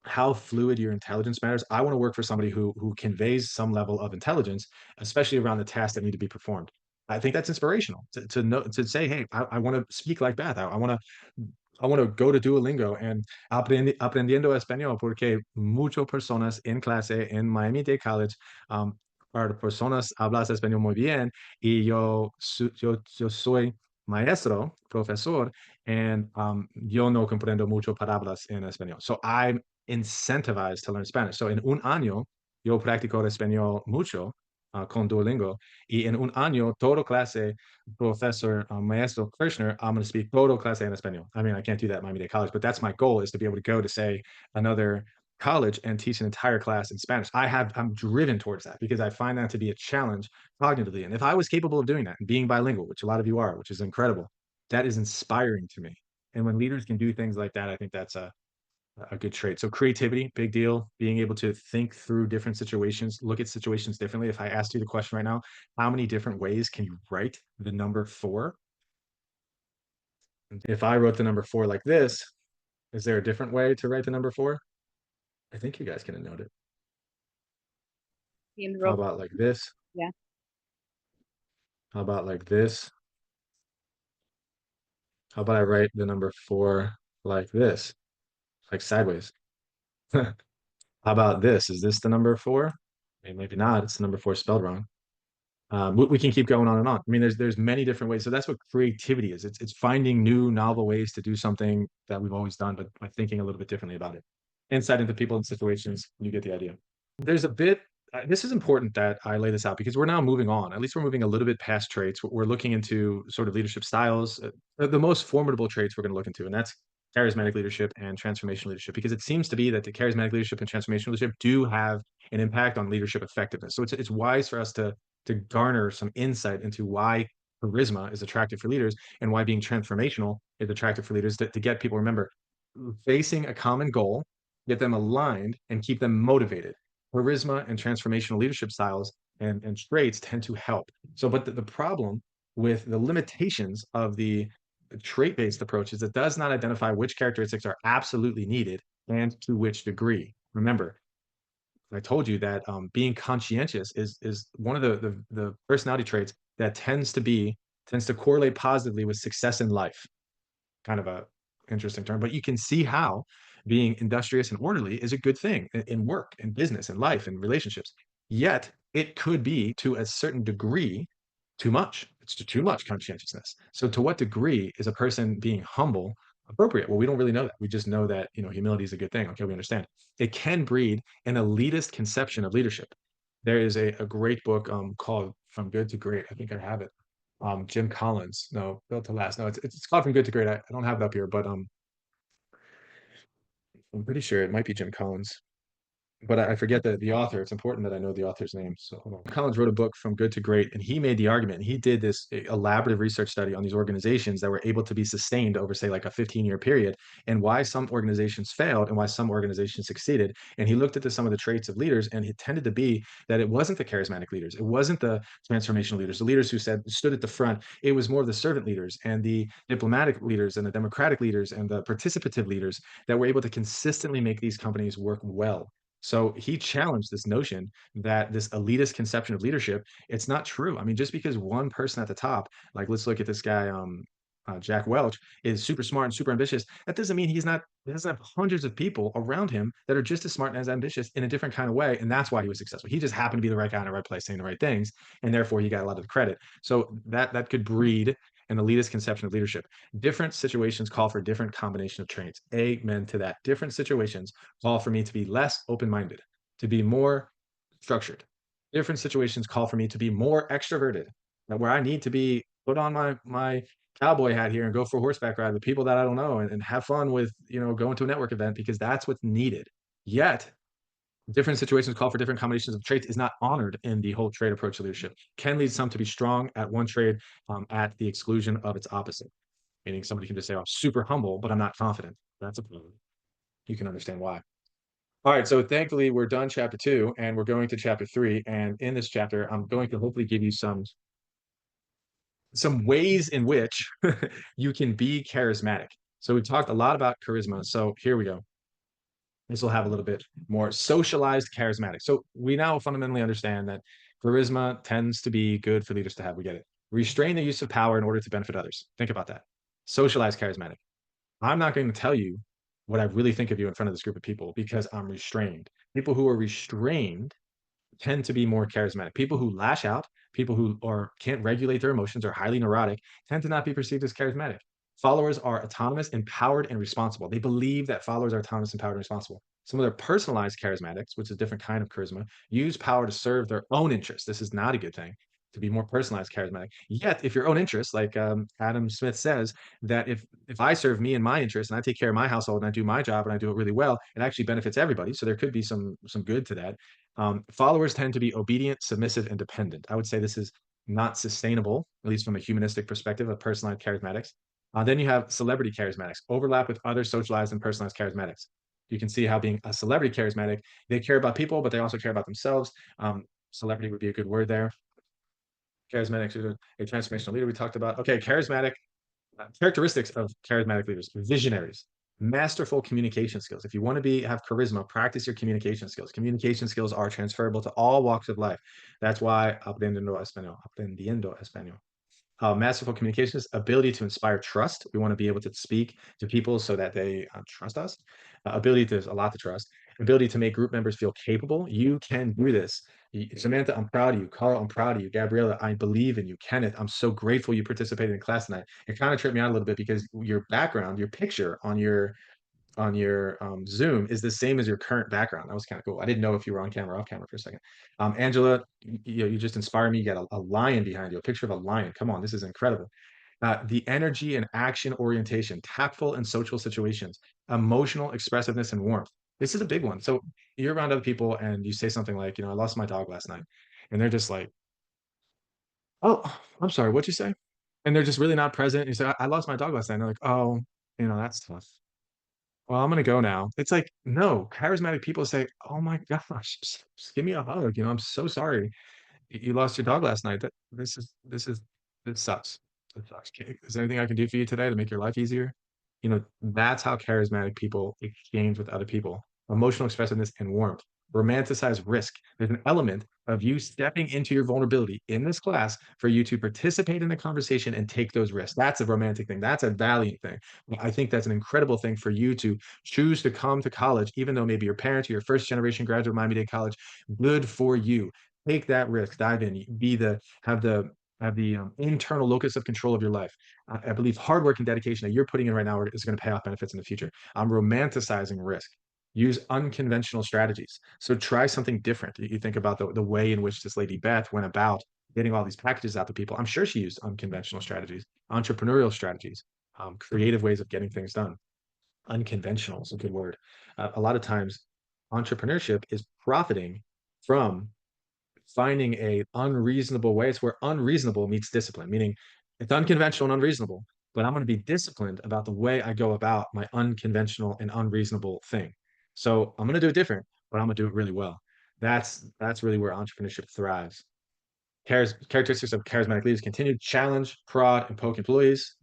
How fluid your intelligence matters. I want to work for somebody who conveys some level of intelligence, especially around the tasks that need to be performed. I think that's inspirational to know, to say, hey, I want to speak like Beth. I want to go to Duolingo and aprendiendo español porque muchas personas en clase en Miami-Dade College para personas hablas español muy bien y yo soy maestro, profesor, and yo no comprendo mucho palabras en español. So I'm incentivized to learn Spanish. So en un año yo practico español mucho con Duolingo y en un año todo clase Professor Maestro Kirchner, I'm going to speak total clase en español. I mean, I can't do that at Miami-Dade College, but that's my goal, is to be able to go to, say, another college and teach an entire class in Spanish. I'm driven towards that because I find that to be a challenge cognitively. And if I was capable of doing that and being bilingual, which a lot of you are, which is incredible, that is inspiring to me. And when leaders can do things like that, I think that's a good trait. So creativity, big deal. Being able to think through different situations, look at situations differently. If I asked you the question right now, how many different ways can you write the number 4? If I wrote the number 4 like this, is there a different way to write the number 4? I think you guys can note it. How about like this? Yeah. How about like this? How about I write the number 4 like this, like sideways? How about this? Is this the number 4? Maybe not. It's the number 4 spelled wrong. We can keep going on and on. I mean, there's many different ways. So that's what creativity is. It's finding new, novel ways to do something that we've always done, but by thinking a little bit differently about it. Insight into people and situations. You get the idea. There's a bit. This is important that I lay this out because we're now moving on. At least we're moving a little bit past traits. We're looking into sort of leadership styles, the most formidable traits we're going to look into, and that's charismatic leadership and transformational leadership, because it seems to be that the charismatic leadership and transformational leadership do have an impact on leadership effectiveness. So it's wise for us to garner some insight into why charisma is attractive for leaders and why being transformational is attractive for leaders, to get people, remember, facing a common goal, get them aligned and keep them motivated. Charisma and transformational leadership styles and traits tend to help. So, but the problem with the limitations of the trait-based approach is it does not identify which characteristics are absolutely needed and to which degree. Remember, I told you that being conscientious is one of the personality traits that tends to correlate positively with success in life. Kind of a interesting term, but you can see how being industrious and orderly is a good thing in work, in business, in life, in relationships. Yet it could be, to a certain degree, too much. It's too much conscientiousness. So to what degree is a person being humble appropriate? Well, we don't really know that. We just know that, humility is a good thing. Okay, we understand. It can breed an elitist conception of leadership. There is a great book called From Good to Great. I think I have it. Jim Collins. No, Built to Last. No, it's called From Good to Great. I don't have it up here, but I'm pretty sure it might be Jim Collins, but I forget the author. It's important that I know the author's name. So hold on. Collins wrote a book, From Good to Great, and he made the argument. He did this elaborate research study on these organizations that were able to be sustained over, say, like a 15-year period, and why some organizations failed and why some organizations succeeded. And he looked at some of the traits of leaders, and it tended to be that it wasn't the charismatic leaders, it wasn't the transformational leaders, the leaders who stood at the front. It was more of the servant leaders and the diplomatic leaders and the democratic leaders and the participative leaders that were able to consistently make these companies work well. So he challenged this notion that this elitist conception of leadership, it's not true. I mean, just because one person at the top, like let's look at this guy, Jack Welch, is super smart and super ambitious, that doesn't mean he doesn't have hundreds of people around him that are just as smart and as ambitious in a different kind of way. And that's why he was successful. He just happened to be the right guy in the right place saying the right things. And therefore he got a lot of the credit. So that could breed an elitist conception of leadership. Different situations call for different combination of traits. Amen to that. Different situations call for me to be less open-minded, to be more structured. Different situations call for me to be more extroverted, where I need to be put on my cowboy hat here and go for a horseback ride with people that I don't know and have fun with, going to a network event because that's what's needed. Yet different situations call for different combinations of traits is not honored in the whole trait approach to leadership. Can lead some to be strong at one trait at the exclusion of its opposite. Meaning somebody can just say, oh, I'm super humble, but I'm not confident. That's a problem. You can understand why. All right, so thankfully we're done chapter 2 and we're going to chapter 3. And in this chapter, I'm going to hopefully give you some ways in which you can be charismatic. So we talked a lot about charisma. So here we go. This will have a little bit more socialized charismatic. So we now fundamentally understand that charisma tends to be good for leaders to have. We get it. Restrain the use of power in order to benefit others. Think about that. Socialized charismatic. I'm not going to tell you what I really think of you in front of this group of people because I'm restrained. People who are restrained tend to be more charismatic. People who lash out, people who can't regulate their emotions, are highly neurotic, tend to not be perceived as charismatic. Followers are autonomous, empowered, and responsible. They believe that followers are autonomous, empowered, and responsible. Some of their personalized charismatics, which is a different kind of charisma, use power to serve their own interests. This is not a good thing, to be more personalized charismatic. Yet, if your own interests, like Adam Smith says, that if I serve me and my interests and I take care of my household and I do my job and I do it really well, it actually benefits everybody. So there could be some good to that. Followers tend to be obedient, submissive, and dependent. I would say this is not sustainable, at least from a humanistic perspective of personalized charismatics. Then you have celebrity charismatics, overlap with other socialized and personalized charismatics. You can see how being a celebrity charismatic, they care about people, but they also care about themselves. Celebrity would be a good word there. Charismatic, a transformational leader we talked about. Okay, charismatic characteristics of charismatic leaders: visionaries, masterful communication skills. If you want to have charisma, practice your communication skills. Communication skills are transferable to all walks of life. That's why aprendiendo español. Masterful communications, ability to inspire trust. We want to be able to speak to people so that they trust us. Ability to, a lot to trust. Ability to make group members feel capable. You can do this. Samantha, I'm proud of you. Carl, I'm proud of you. Gabriella, I believe in you. Kenneth, I'm so grateful you participated in class tonight. It kind of tripped me out a little bit because your background, your picture on your Zoom is the same as your current background. That was kind of cool. I didn't know if you were on camera or off camera for a second. Angela, you just inspire me. You got a lion behind you, a picture of a lion. Come on, this is incredible. The energy and action orientation, tactful and social situations, emotional expressiveness and warmth. This is a big one. So you're around other people and you say something like, I lost my dog last night. And they're just like, oh, I'm sorry, what'd you say? And they're just really not present. You say, I lost my dog last night. And they're like, oh, that's tough. Well, I'm gonna go now. It's like, no, charismatic people say, oh my gosh, just give me a hug. I'm so sorry you lost your dog last night. This sucks. It sucks. Is there anything I can do for you today to make your life easier? That's how charismatic people exchange with other people. Emotional expressiveness and warmth. romanticize risk. There's an element of you stepping into your vulnerability in this class for you to participate in the conversation and take those risks. That's a romantic thing. That's a valiant thing. I think that's an incredible thing for you to choose to come to college, even though maybe your parents or your first generation graduate of Miami-Dade College. Good for you. Take that risk, dive in, have the internal locus of control of your life. I believe hard work and dedication that you're putting in right now is going to pay off benefits in the future. I'm romanticizing risk. Use unconventional strategies. So try something different. You think about the way in which this lady Beth went about getting all these packages out to people. I'm sure she used unconventional strategies, entrepreneurial strategies, creative ways of getting things done. Unconventional is a good word. A lot of times, entrepreneurship is profiting from finding a unreasonable way. It's where unreasonable meets discipline, meaning it's unconventional and unreasonable, but I'm going to be disciplined about the way I go about my unconventional and unreasonable thing. So I'm going to do it different, but I'm going to do it really well. That's really where entrepreneurship thrives. Characteristics of charismatic leaders: continue to challenge, prod, and poke employees.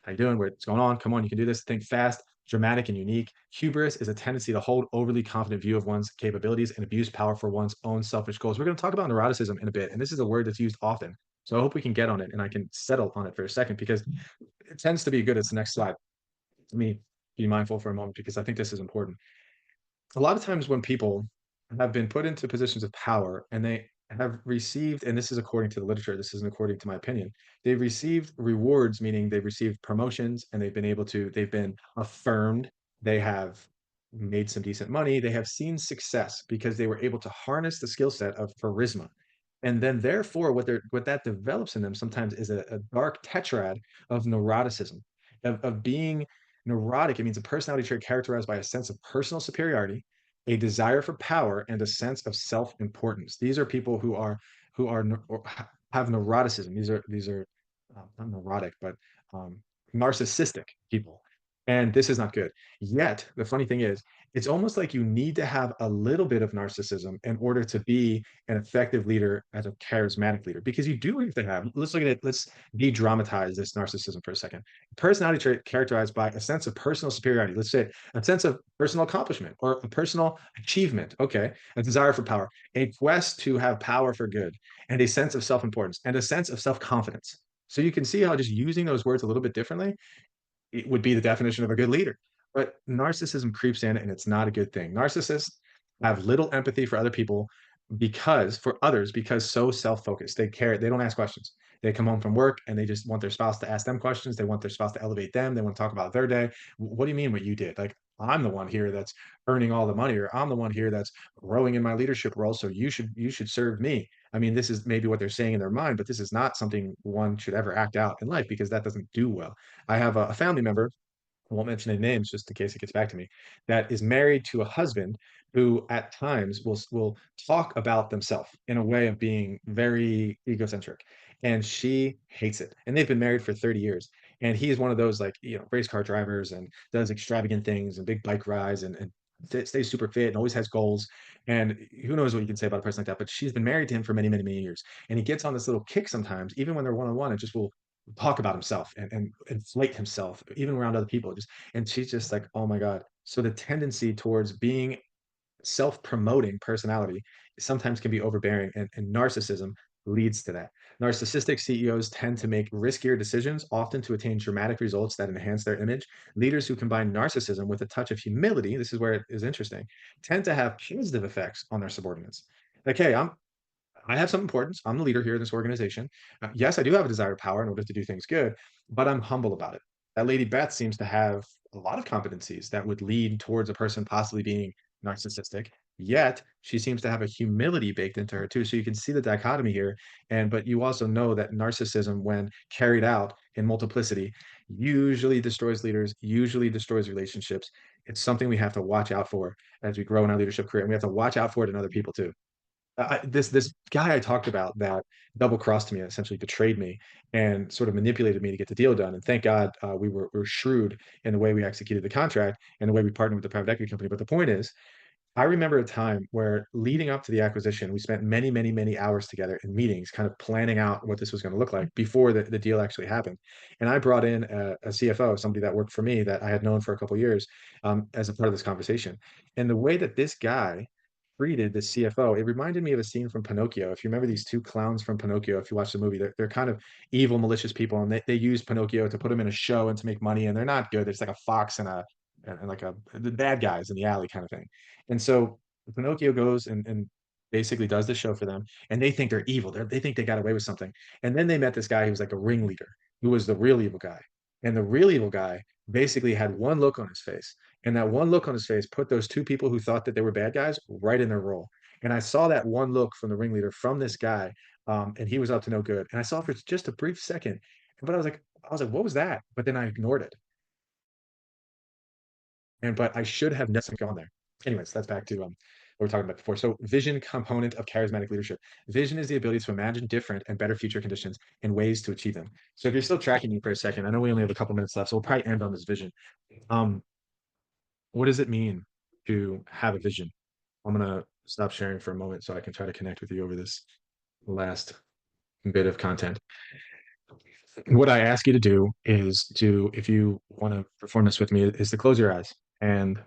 How you doing? What's going on? Come on, you can do this. Think fast, dramatic, and unique. Hubris is a tendency to hold overly confident view of one's capabilities and abuse power for one's own selfish goals. We're going to talk about neuroticism in a bit, and this is a word that's used often. So I hope we can get on it and I can settle on it for a second because it tends to be good. It's the next slide. Let me be mindful for a moment because I think this is important. A lot of times when people have been put into positions of power and they have received, and this is according to the literature, this isn't according to my opinion, they've received rewards, meaning they've received promotions and they've been affirmed, they have made some decent money, they have seen success because they were able to harness the skill set of charisma. And then therefore what that develops in them sometimes is a dark tetrad of neuroticism, of being neurotic. It means a personality trait characterized by a sense of personal superiority, a desire for power, and a sense of self-importance. These are people or have neuroticism. These are not neurotic, but narcissistic people. And this is not good. Yet the funny thing is, it's almost like you need to have a little bit of narcissism in order to be an effective leader as a charismatic leader, because you do have to have, let's look at it, let's de-dramatize this narcissism for a second. Personality trait characterized by a sense of personal superiority, let's say a sense of personal accomplishment or a personal achievement, okay, a desire for power, a quest to have power for good, and a sense of self-importance and a sense of self-confidence. So you can see how just using those words a little bit differently, it would be the definition of a good leader. But narcissism creeps in and it's not a good thing. Narcissists have little empathy for other people because so self-focused. They don't ask questions. They come home from work and they just want their spouse to ask them questions. They want their spouse to elevate them. They want to talk about their day. What do you mean what you did? Like, I'm the one here that's earning all the money, or I'm the one here that's growing in my leadership role. So you should serve me. I mean, this is maybe what they're saying in their mind, but this is not something one should ever act out in life because that doesn't do well. I have a family member, I won't mention any names just in case it gets back to me, that is married to a husband who at times will talk about themselves in a way of being very egocentric. And she hates it. And they've been married for 30 years. And he is one of those, like, race car drivers and does extravagant things and big bike rides and stays super fit and always has goals. And who knows what you can say about a person like that, but she's been married to him for many, many, many years. And he gets on this little kick sometimes, even when they're one-on-one, and just will talk about himself and inflate himself even around other people, just, and she's just like, oh my god. So the tendency towards being self-promoting personality sometimes can be overbearing, and narcissism leads to that. Narcissistic CEOs tend to make riskier decisions, often to attain dramatic results that enhance their image. Leaders who combine narcissism with a touch of humility, this is where it is interesting, tend to have positive effects on their subordinates. Like, hey, I have some importance. I'm the leader here in this organization. Yes, I do have a desire of power in order to do things good, but I'm humble about it. That lady Beth seems to have a lot of competencies that would lead towards a person possibly being narcissistic. Yet she seems to have a humility baked into her too. So you can see the dichotomy here. But you also know that narcissism, when carried out in multiplicity, usually destroys leaders, usually destroys relationships. It's something we have to watch out for as we grow in our leadership career, and we have to watch out for it in other people too. This guy I talked about that double crossed me, essentially betrayed me, and sort of manipulated me to get the deal done. And thank God we were shrewd in the way we executed the contract and the way we partnered with the private equity company. But the point is, I remember a time where leading up to the acquisition, we spent many, many, many hours together in meetings, kind of planning out what this was going to look like before the deal actually happened. And I brought in a CFO, somebody that worked for me that I had known for a couple of years, as a part of this conversation. And the way that this guy treated the CFO, it reminded me of a scene from Pinocchio. If you remember these two clowns from Pinocchio, if you watch the movie, they're kind of evil, malicious people, and they use Pinocchio to put him in a show and to make money, and they're not good. It's like a fox and like the bad guys in the alley kind of thing. And so Pinocchio goes and basically does the show for them, and they think they're evil. They think they got away with something. And then they met this guy who was like a ringleader, who was the real evil guy. And the real evil guy basically had one look on his face. And that one look on his face put those two people who thought that they were bad guys right in their role. And I saw that one look from the ringleader from this guy, and he was up to no good. And I saw it for just a brief second, but I was like, what was that? But then I ignored it. But I should have never gone there. Anyways, that's back to what we were talking about before. So vision component of charismatic leadership. Vision is the ability to imagine different and better future conditions and ways to achieve them. So if you're still tracking me for a second, I know we only have a couple minutes left, so we'll probably end on this vision. What does it mean to have a vision? I'm gonna stop sharing for a moment so I can try to connect with you over this last bit of content. What I ask you to do is if you want to perform this with me, is to close your eyes. And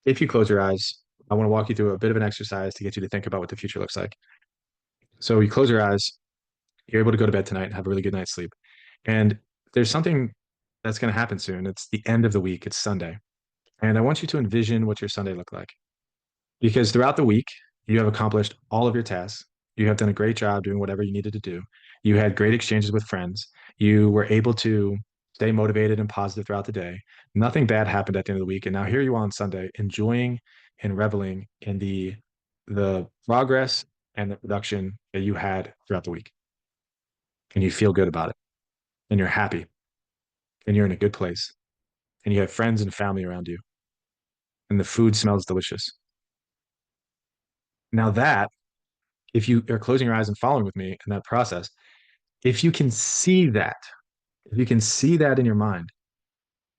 if you close your eyes, I want to walk you through a bit of an exercise to get you to think about what the future looks like. So you close your eyes, you're able to go to bed tonight and have a really good night's sleep. And there's something that's going to happen soon. It's the end of the week. It's Sunday. And I want you to envision what your Sunday looked like. Because throughout the week, you have accomplished all of your tasks. You have done a great job doing whatever you needed to do. You had great exchanges with friends. You were able to stay motivated and positive throughout the day. Nothing bad happened at the end of the week. And now here you are on Sunday, enjoying and reveling in the progress and the production that you had throughout the week. And you feel good about it. And you're happy. And you're in a good place. And you have friends and family around you. And the food smells delicious. Now that, if you are closing your eyes and following with me in that process, if you can see that, if you can see that in your mind,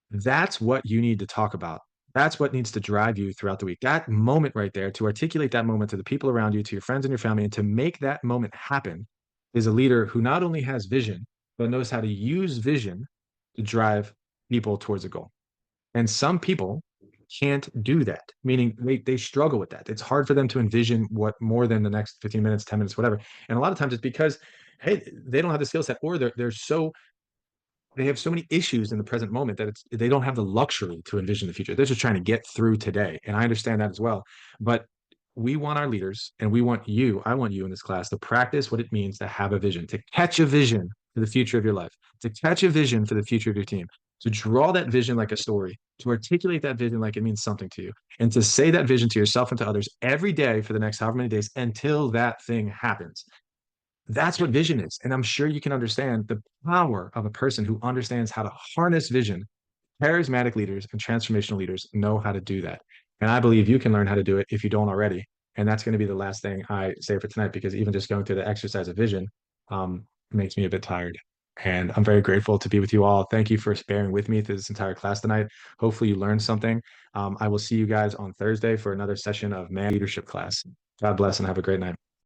that's what you need to talk about. That's what needs to drive you throughout the week. That moment right there, to articulate that moment to the people around you, to your friends and your family, and to make that moment happen is a leader who not only has vision, but knows how to use vision to drive people towards a goal. And some people can't do that, meaning they struggle with that. It's hard for them to envision what more than the next 15 minutes, 10 minutes, whatever. And a lot of times it's because, hey, they don't have the skill set, or they have so many issues in the present moment that they don't have the luxury to envision the future. They're just trying to get through today. And I understand that as well. But we want our leaders, and I want you in this class to practice what it means to have a vision, to catch a vision for the future of your life, to catch a vision for the future of your team, to draw that vision like a story, to articulate that vision like it means something to you, and to say that vision to yourself and to others every day for the next however many days until that thing happens. That's what vision is. And I'm sure you can understand the power of a person who understands how to harness vision. Charismatic leaders and transformational leaders know how to do that. And I believe you can learn how to do it if you don't already. And that's going to be the last thing I say for tonight, because even just going through the exercise of vision makes me a bit tired. And I'm very grateful to be with you all. Thank you for bearing with me through this entire class tonight. Hopefully you learned something. I will see you guys on Thursday for another session of Man Leadership class. God bless and have a great night.